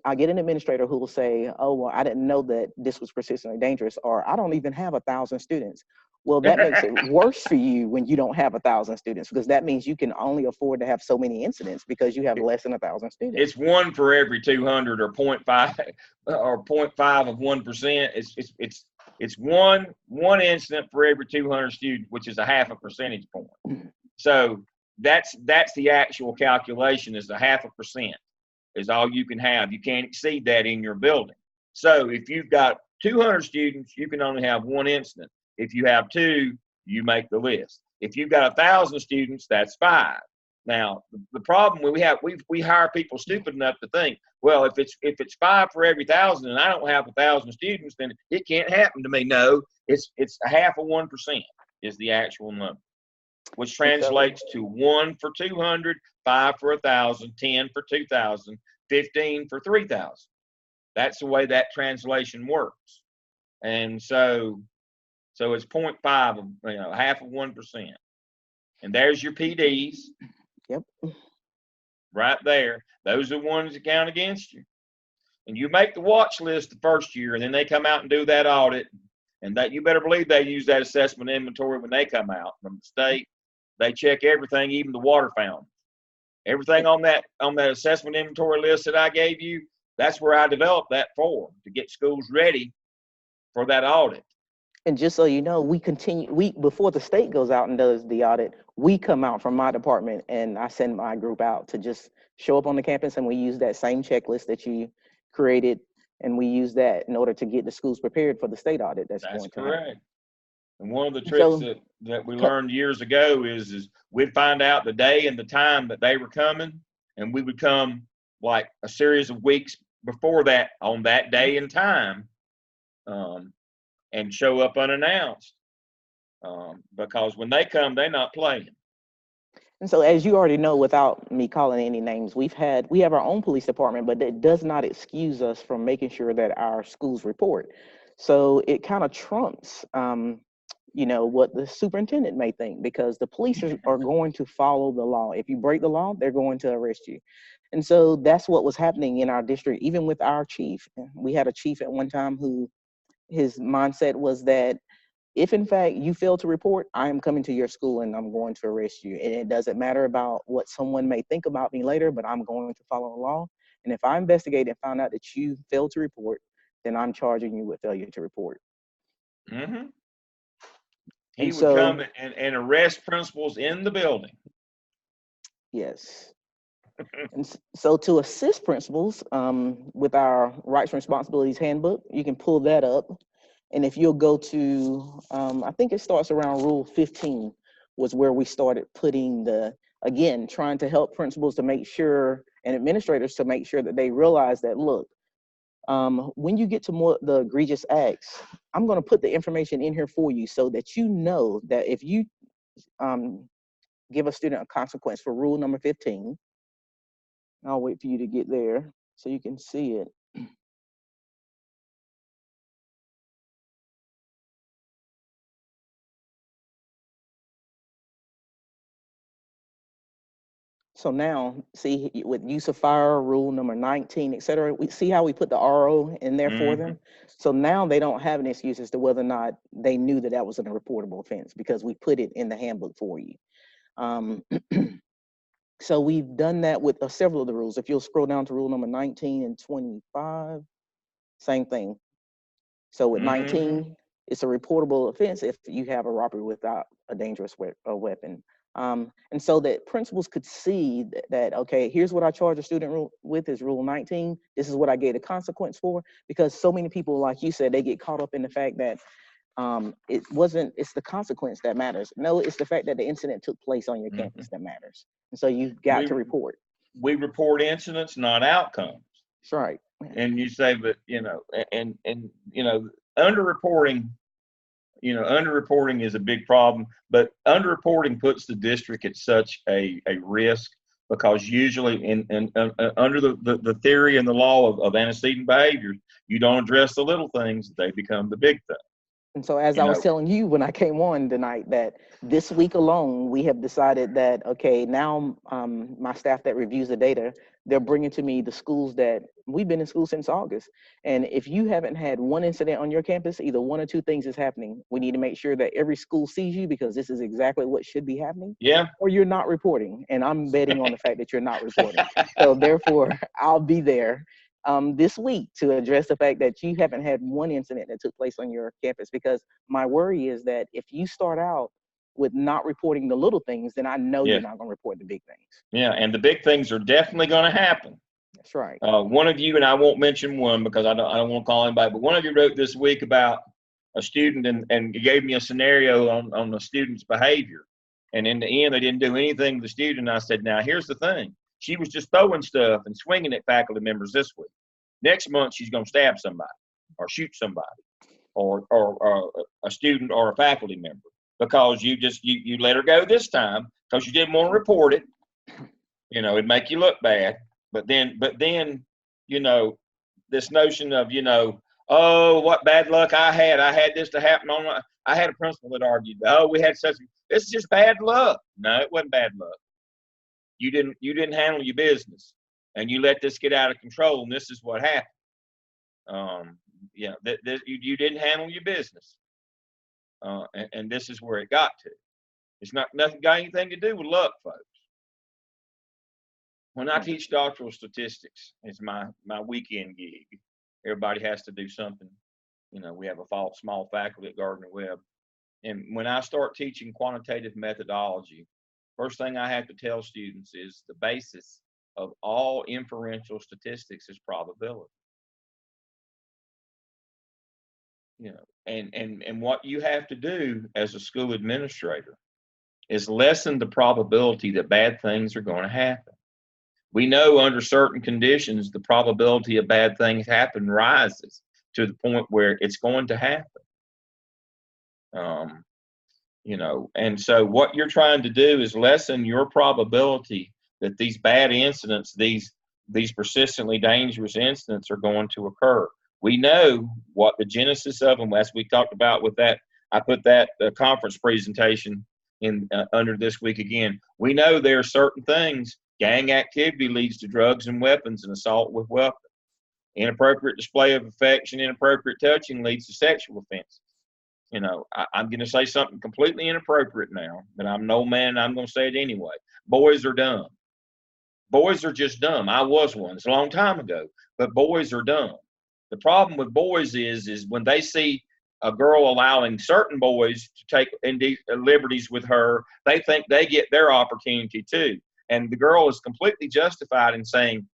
I get an administrator who will say, oh, well, I didn't know that this was persistently dangerous, or I don't even have 1,000 students. Well, that makes it worse for you when you don't have 1,000 students, because that means you can only afford to have so many incidents because you have less than 1,000 students. It's 1 for every 200, or 0.5 or 0.5 of 1%. It's one incident for every 200 students, which is a half a percentage point. So that's the actual calculation, is a half a percent is all you can have. You can't exceed that in your building. So if you've got 200 students, you can only have 1 incident. If you have 2, you make the list. If you've got 1,000 students, that's 5. Now, the problem we hire people stupid enough to think, well, if it's 5 for every 1,000 and I don't have 1,000 students, then it can't happen to me. No, it's a half of 1% is the actual number, which translates to 1 for 200, 5 for 1,000, 10 for 2,000, 15 for 3,000. That's the way that translation works. And so it's 0.5 of, half of 1%. And there's your PDs. Yep. Right there. Those are the ones that count against you. And you make the watch list the first year, and then they come out and do that audit. And that, you better believe they use that assessment inventory when they come out from the state. They check everything, even the water fountain. Everything on that assessment inventory list that I gave you, that's where I developed that for, to get schools ready for that audit. And just so you know, before the state goes out and does the audit, we come out from my department and I send my group out to just show up on the campus, and we use that same checklist that you created, and we use that in order to get the schools prepared for the state audit. That's going to correct. happen. And one of the tricks that we learned years ago is we'd find out the day and the time that they were coming, and we would come like a series of weeks before that on that day and time, and show up unannounced, because when they come, they're not playing. And so, as you already know, without me calling any names, we have our own police department, but that does not excuse us from making sure that our schools report. So it kind of trumps, what the superintendent may think, because the police are going to follow the law. If you break the law, they're going to arrest you. And so that's what was happening in our district, even with our chief. We had a chief at one time who his mindset was that if in fact you fail to report, I am coming to your school and I'm going to arrest you. And it doesn't matter about what someone may think about me later, but I'm going to follow the law. And if I investigate and find out that you failed to report, then I'm charging you with failure to report. Mm-hmm. He would come and arrest principals in the building. Yes. And so to assist principals with our rights and responsibilities handbook, you can pull that up. And if you'll go to, I think it starts around Rule 15 was where we started putting trying to help principals to make sure, and administrators to make sure that they realize that, look, when you get to the egregious acts, I'm going to put the information in here for you so that you know that if you give a student a consequence for rule number 15, I'll wait for you to get there so you can see it. So now, see, with use of fire, rule number 19, et cetera, we see how we put the RO in there for them. So now they don't have an excuse as to whether or not they knew that was a reportable offense, because we put it in the handbook for you. So we've done that with several of the rules. If you'll scroll down to rule number 19 and 25, same thing. So with 19, it's a reportable offense if you have a robbery without a dangerous weapon. And so that principals could see that, okay, here's what I charge a student with is rule 19. This is what I gave a consequence for, because so many people, like you said, they get caught up in the fact that it's the consequence that matters. No, it's the fact that the incident took place on your campus that matters. And so you've got to report. We report incidents, not outcomes. That's right. And you say, but underreporting is a big problem, but underreporting puts the district at such a risk because usually under the theory and the law of antecedent behaviors, you don't address the little things, they become the big thing. And so, as I was telling you when I came on tonight, that this week alone, we have decided that, okay, now my staff that reviews the data, they're bringing to me the schools that we've been in school since August. And if you haven't had one incident on your campus, either one or two things is happening. We need to make sure that every school sees you, because this is exactly what should be happening. Yeah. Or you're not reporting. And I'm betting on the fact that you're not reporting. So therefore, I'll be there this week to address the fact that you haven't had one incident that took place on your campus, because my worry is that if you start out with not reporting the little things, then I know you're not going to report the big things. Yeah, and the big things are definitely going to happen. That's right. One of you, and I won't mention one because I don't want to call anybody, but one of you wrote this week about a student and gave me a scenario on the student's behavior. And in the end, they didn't do anything with the student. I said, now, here's the thing. She was just throwing stuff and swinging at faculty members this week. Next month, she's going to stab somebody or shoot somebody or a student or a faculty member, because you let her go this time because you didn't want to report it. You know, it'd make you look bad. But then, you know, this notion of, you know, oh, what bad luck I had this to happen I had a principal that argued, oh, we had this is just bad luck. No, it wasn't bad luck. You didn't handle your business, and you let this get out of control, and this is what happened. You didn't handle your business, and this is where it got to. It's nothing got anything to do with luck, folks. When I teach doctoral statistics, it's my weekend gig. Everybody has to do something. You know, we have a small faculty at Gardner-Webb, and when I start teaching quantitative methodology, first thing I have to tell students is the basis of all inferential statistics is probability. You know, and what you have to do as a school administrator is lessen the probability that bad things are going to happen. We know under certain conditions, the probability of bad things happen rises to the point where it's going to happen. You know, and so what you're trying to do is lessen your probability that these bad incidents, these persistently dangerous incidents are going to occur. We know what the genesis of them, as we talked about with that, I put that conference presentation in under this week again. We know there are certain things. Gang activity leads to drugs and weapons and assault with weapons. Inappropriate display of affection, inappropriate touching leads to sexual offenses. You know, I'm going to say something completely inappropriate now, but I'm no man, I'm going to say it anyway. Boys are dumb. Boys are just dumb. I was one. It's a long time ago, but boys are dumb. The problem with boys is when they see a girl allowing certain boys to take liberties with her, they think they get their opportunity too. And the girl is completely justified in saying,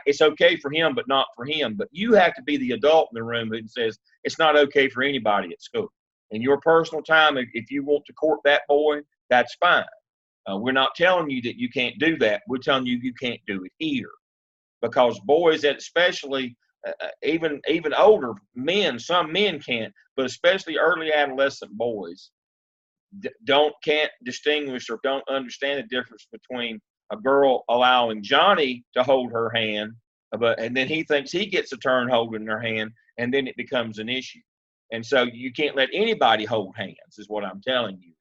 it's okay for him, but not for him. But you have to be the adult in the room who says it's not okay for anybody at school. In your personal time, if you want to court that boy, that's fine. We're not telling you that you can't do that. We're telling you you can't do it here, because boys, especially even older men, some men can't, but especially early adolescent boys, can't distinguish or don't understand the difference between a girl allowing Johnny to hold her hand, and then he thinks he gets a turn holding her hand, and then it becomes an issue. And so you can't let anybody hold hands, is what I'm telling you.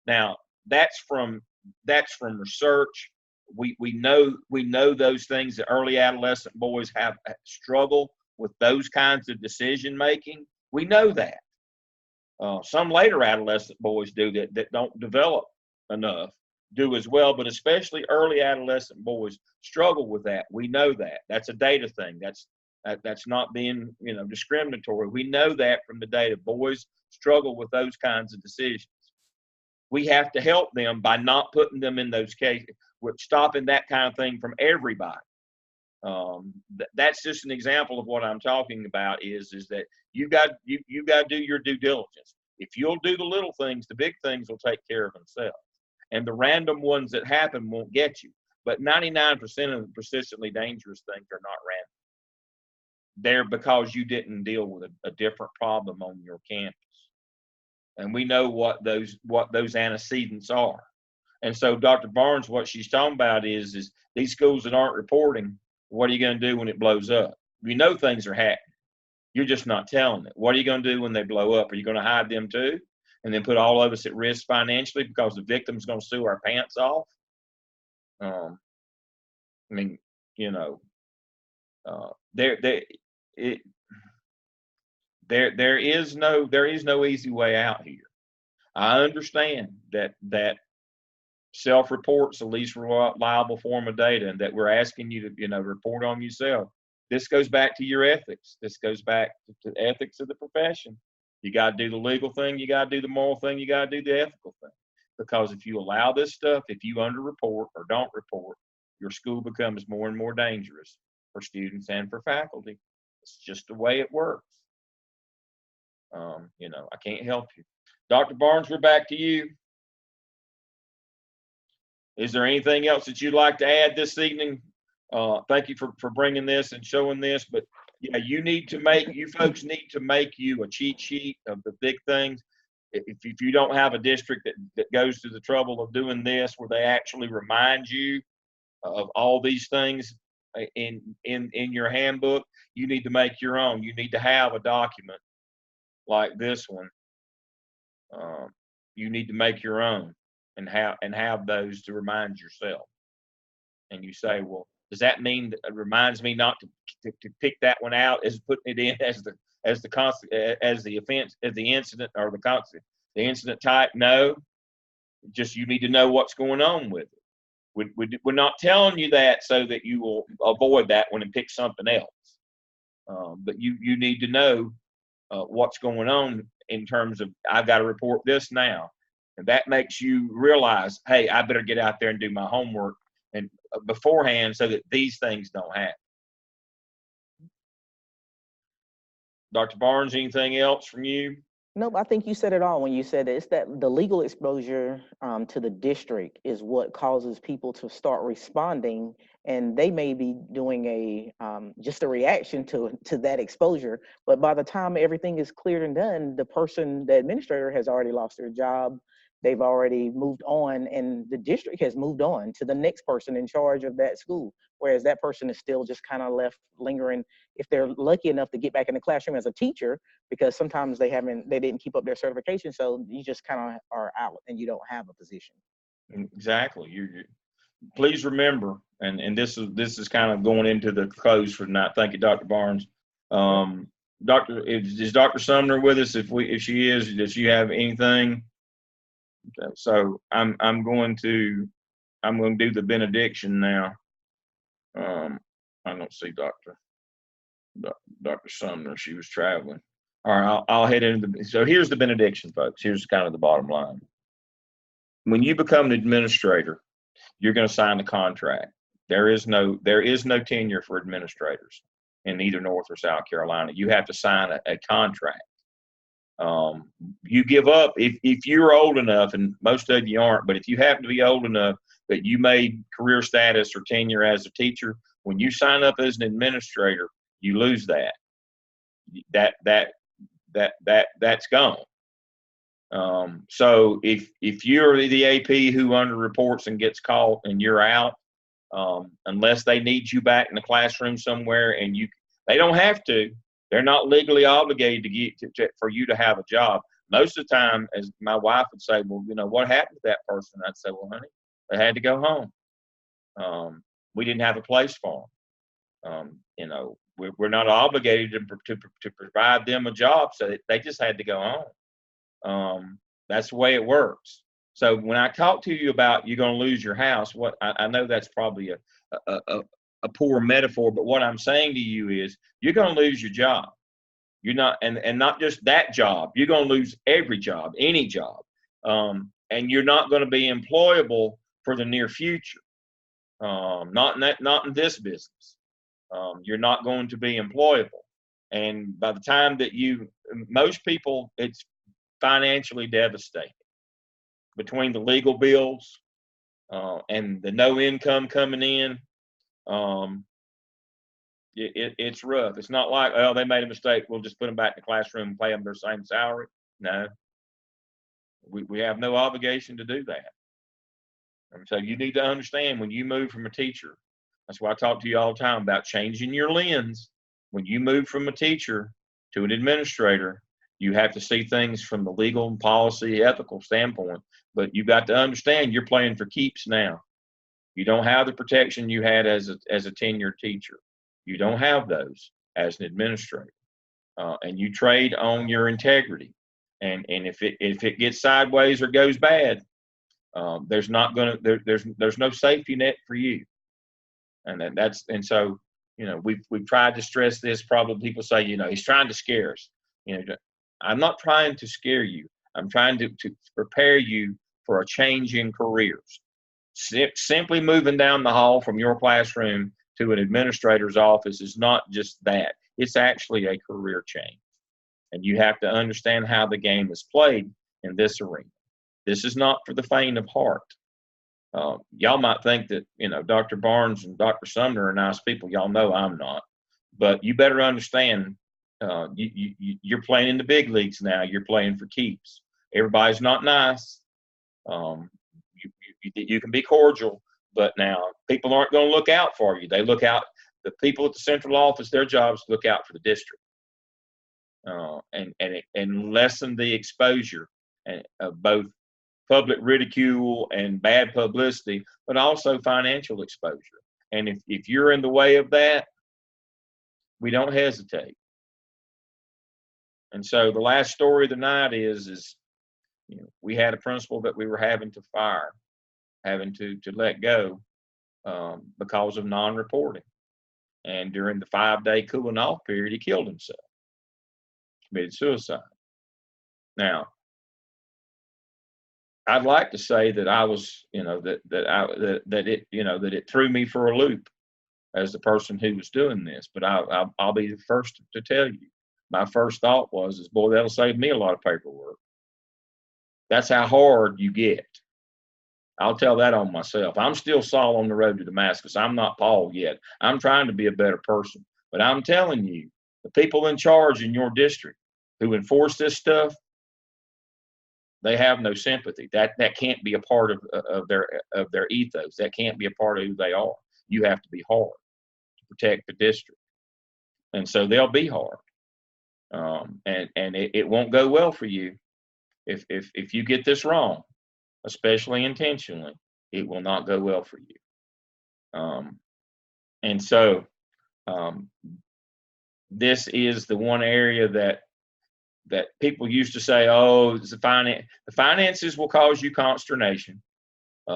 Now that's from research. We know those things, that early adolescent boys have struggle with those kinds of decision making. We know that. Some later adolescent boys do that don't develop enough do as well, but especially early adolescent boys struggle with that. We know that. That's a data thing. That's not being, discriminatory. We know that from the data. Boys struggle with those kinds of decisions. We have to help them by not putting them in those cases, with stopping that kind of thing from everybody. That's just an example of what I'm talking about. Is that you got to do your due diligence. If you'll do the little things, the big things will take care of themselves. And the random ones that happen won't get you. But 99% of the persistently dangerous things are not random. They're because you didn't deal with a different problem on your campus. And we know what those antecedents are. And so Dr. Barnes, what she's talking about is these schools that aren't reporting, what are you going to do when it blows up? You know things are happening. You're just not telling it. What are you going to do when they blow up? Are you going to hide them too? And then put all of us at risk financially because the victim's going to sue our pants off? I mean, you know, there is no easy way out here. I understand that self-report's the least reliable form of data, and that we're asking you to, report on yourself. This goes back to your ethics. This goes back to the ethics of the profession. You got to do the legal thing. You got to do the moral thing. You got to do the ethical thing. Because if you allow this stuff, if you underreport or don't report, your school becomes more and more dangerous for students and for faculty. It's just the way it works. I can't help you. Dr. Barnes, we're back to you. Is there anything else that you'd like to add this evening? Thank you for bringing this and showing this, but yeah, you folks need to make you a cheat sheet of the big things. If you don't have a district that goes to the trouble of doing this, where they actually remind you of all these things in your handbook, you need to make your own. You need to have a document like this one. You need to make your own and have those to remind yourself. And you say, well, does that mean that it reminds me not to pick that one out as putting it in as the offense, as the incident, or the incident type? No, just you need to know what's going on with it. We're not telling you that so that you will avoid that one and pick something else. But you need to know what's going on in terms of, I've got to report this now. And that makes you realize, hey, I better get out there and do my homework and beforehand so that these things don't happen. Dr. Barnes, anything else from you? Nope, I think you said it all when you said it's that the legal exposure to the district is what causes people to start responding, and they may be doing a just a reaction to that exposure. But by the time everything is cleared and done, the administrator has already lost their job. They've already moved on, and the district has moved on to the next person in charge of that school. Whereas that person is still just kind of left lingering, if they're lucky enough to get back in the classroom as a teacher, because sometimes they didn't keep up their certification. So you just kind of are out and you don't have a position. Exactly. Please remember, and this is kind of going into the close for tonight. Thank you, Dr. Barnes. Is Dr. Sumner with us? If she is, does she have anything? Okay, so I'm going to do the benediction now. I don't see Dr. Sumner. She was traveling. All right, I'll head into so here's the benediction, folks. Here's kind of the bottom line. When you become an administrator, you're going to sign the contract. There is no tenure for administrators in either North or South Carolina. You have to sign a contract. You give up if you're old enough, and most of you aren't, but if you happen to be old enough that you made career status or tenure as a teacher, when you sign up as an administrator, you lose that. That's gone. So if you're the AP who underreports and gets caught and you're out, unless they need you back in the classroom somewhere, and they don't have to. They're not legally obligated for you to have a job. Most of the time, as my wife would say, well, what happened to that person? I'd say, well, honey, they had to go home. We didn't have a place for them. We're not obligated to provide them a job, so they just had to go home. That's the way it works. So when I talk to you about you're going to lose your house, I know that's probably a poor metaphor, but what I'm saying to you is you're going to lose your job. You're not, and not just that job. You're going to lose every job, any job, and you're not going to be employable for the near future. Not in this business. You're not going to be employable, and by the time that most people, it's financially devastating between the legal bills and the no income coming in. It's rough. It's not like, oh, they made a mistake, we'll just put them back in the classroom and pay them their same salary. No, we have no obligation to do that. And so you need to understand when you move from a teacher, that's why I talk to you all the time about changing your lens. When you move from a teacher to an administrator, you have to see things from the legal and policy, ethical standpoint. But you got to understand you're playing for keeps now. You don't have the protection you had as a tenured teacher. You don't have those as an administrator, and you trade on your integrity. And if it gets sideways or goes bad, there's not gonna there's no safety net for you. And so we've tried to stress this. Probably people say he's trying to scare us. I'm not trying to scare you. I'm trying to prepare you for a change in careers. Simply moving down the hall from your classroom to an administrator's office is not just that. It's actually a career change. And you have to understand how the game is played in this arena. This is not for the faint of heart. Y'all might think that, Dr. Barnes and Dr. Sumner are nice people. Y'all know I'm not. But you better understand, you're playing in the big leagues now. You're playing for keeps. Everybody's not nice. You can be cordial, but now people aren't going to look out for you. They look out. The people at the central office, their job is to look out for the district, and lessen the exposure of both public ridicule and bad publicity, but also financial exposure. And if you're in the way of that, we don't hesitate. And so the last story of the night is we had a principal that we were having to fire, having to let go because of non-reporting. And during the 5-day cooling off period, he killed himself, committed suicide. Now, I'd like to say that I was, that it threw me for a loop as the person who was doing this. But I'll be the first to tell you, my first thought was, boy, that'll save me a lot of paperwork. That's how hard you get. I'll tell that on myself. I'm still Saul on the road to Damascus. I'm not Paul yet. I'm trying to be a better person. But I'm telling you, the people in charge in your district who enforce this stuff, they have no sympathy. That can't be a part of their ethos. That can't be a part of who they are. You have to be hard to protect the district, and so they'll be hard. And it won't go well for you if you get this wrong, especially intentionally. It will not go well for you. And so this is the one area that people used to say, oh, it's the finances will cause you consternation.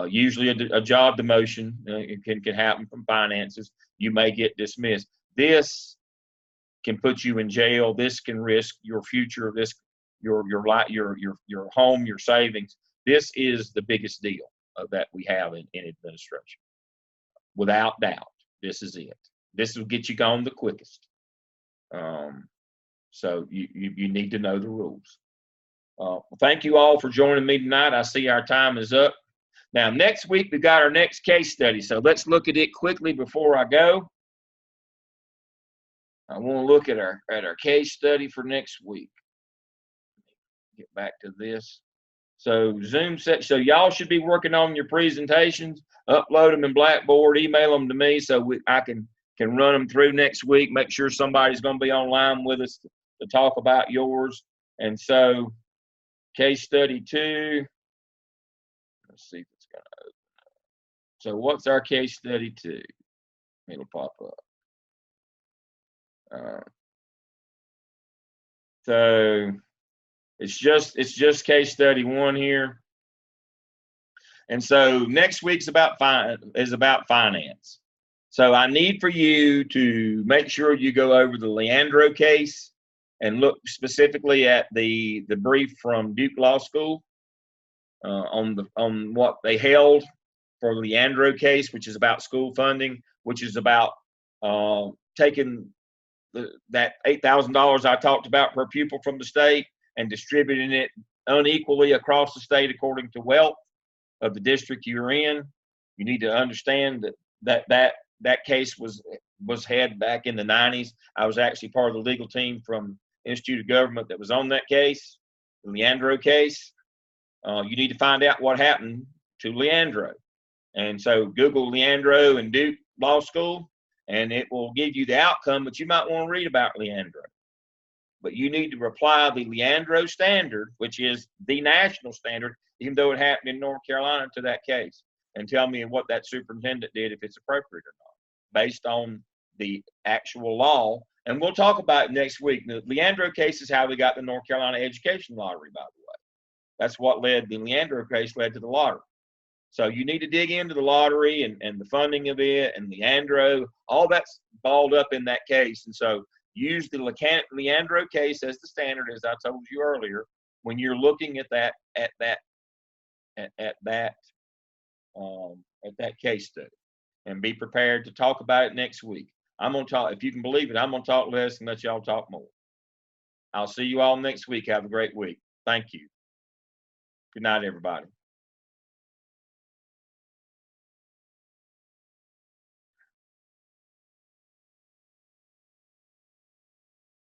Usually a job demotion can happen from finances. You may get dismissed. This can put you in jail. This can risk your future. This your home, your savings. This is the biggest deal that we have in administration. Without doubt, this is it. This will get you gone the quickest. So you need to know the rules. Well, thank you all for joining me tonight. I see our time is up. Now, next week, we got our next case study. So let's look at it quickly before I go. I want to look at our case study for next week. Get back to this. So Zoom set. So y'all should be working on your presentations. Upload them in Blackboard. Email them to me so I can run them through next week. Make sure somebody's going to be online with us to talk about yours. And so case study 2. Let's see if it's going to open up. So what's our case study 2? It'll pop up. So it's just case study 1 here. And so next week's about finance. So I need for you to make sure you go over the Leandro case and look specifically at the brief from Duke Law School on what they held for the Leandro case, which is about school funding, which is about taking that $8,000 I talked about per pupil from the state and distributing it unequally across the state according to wealth of the district you're in. You need to understand that case was had back in the 90s. I was actually part of the legal team from Institute of Government that was on that case, the Leandro case. You need to find out what happened to Leandro. And so Google Leandro and Duke Law School, and it will give you the outcome, but you might want to read about Leandro. But you need to apply the Leandro standard, which is the national standard, even though it happened in North Carolina, to that case, and tell me what that superintendent did, if it's appropriate or not, based on the actual law. And we'll talk about it next week. The Leandro case is how we got the North Carolina education lottery, by the way. That's what led, the Leandro case led to the lottery. So you need to dig into the lottery and the funding of it and Leandro, all that's balled up in that case. And so use the Leandro case as the standard, as I told you earlier, when you're looking at that case study, and be prepared to talk about it next week. I'm gonna talk, if you can believe it, I'm gonna talk less and let y'all talk more. I'll see you all next week. Have a great week. Thank you. Good night, everybody.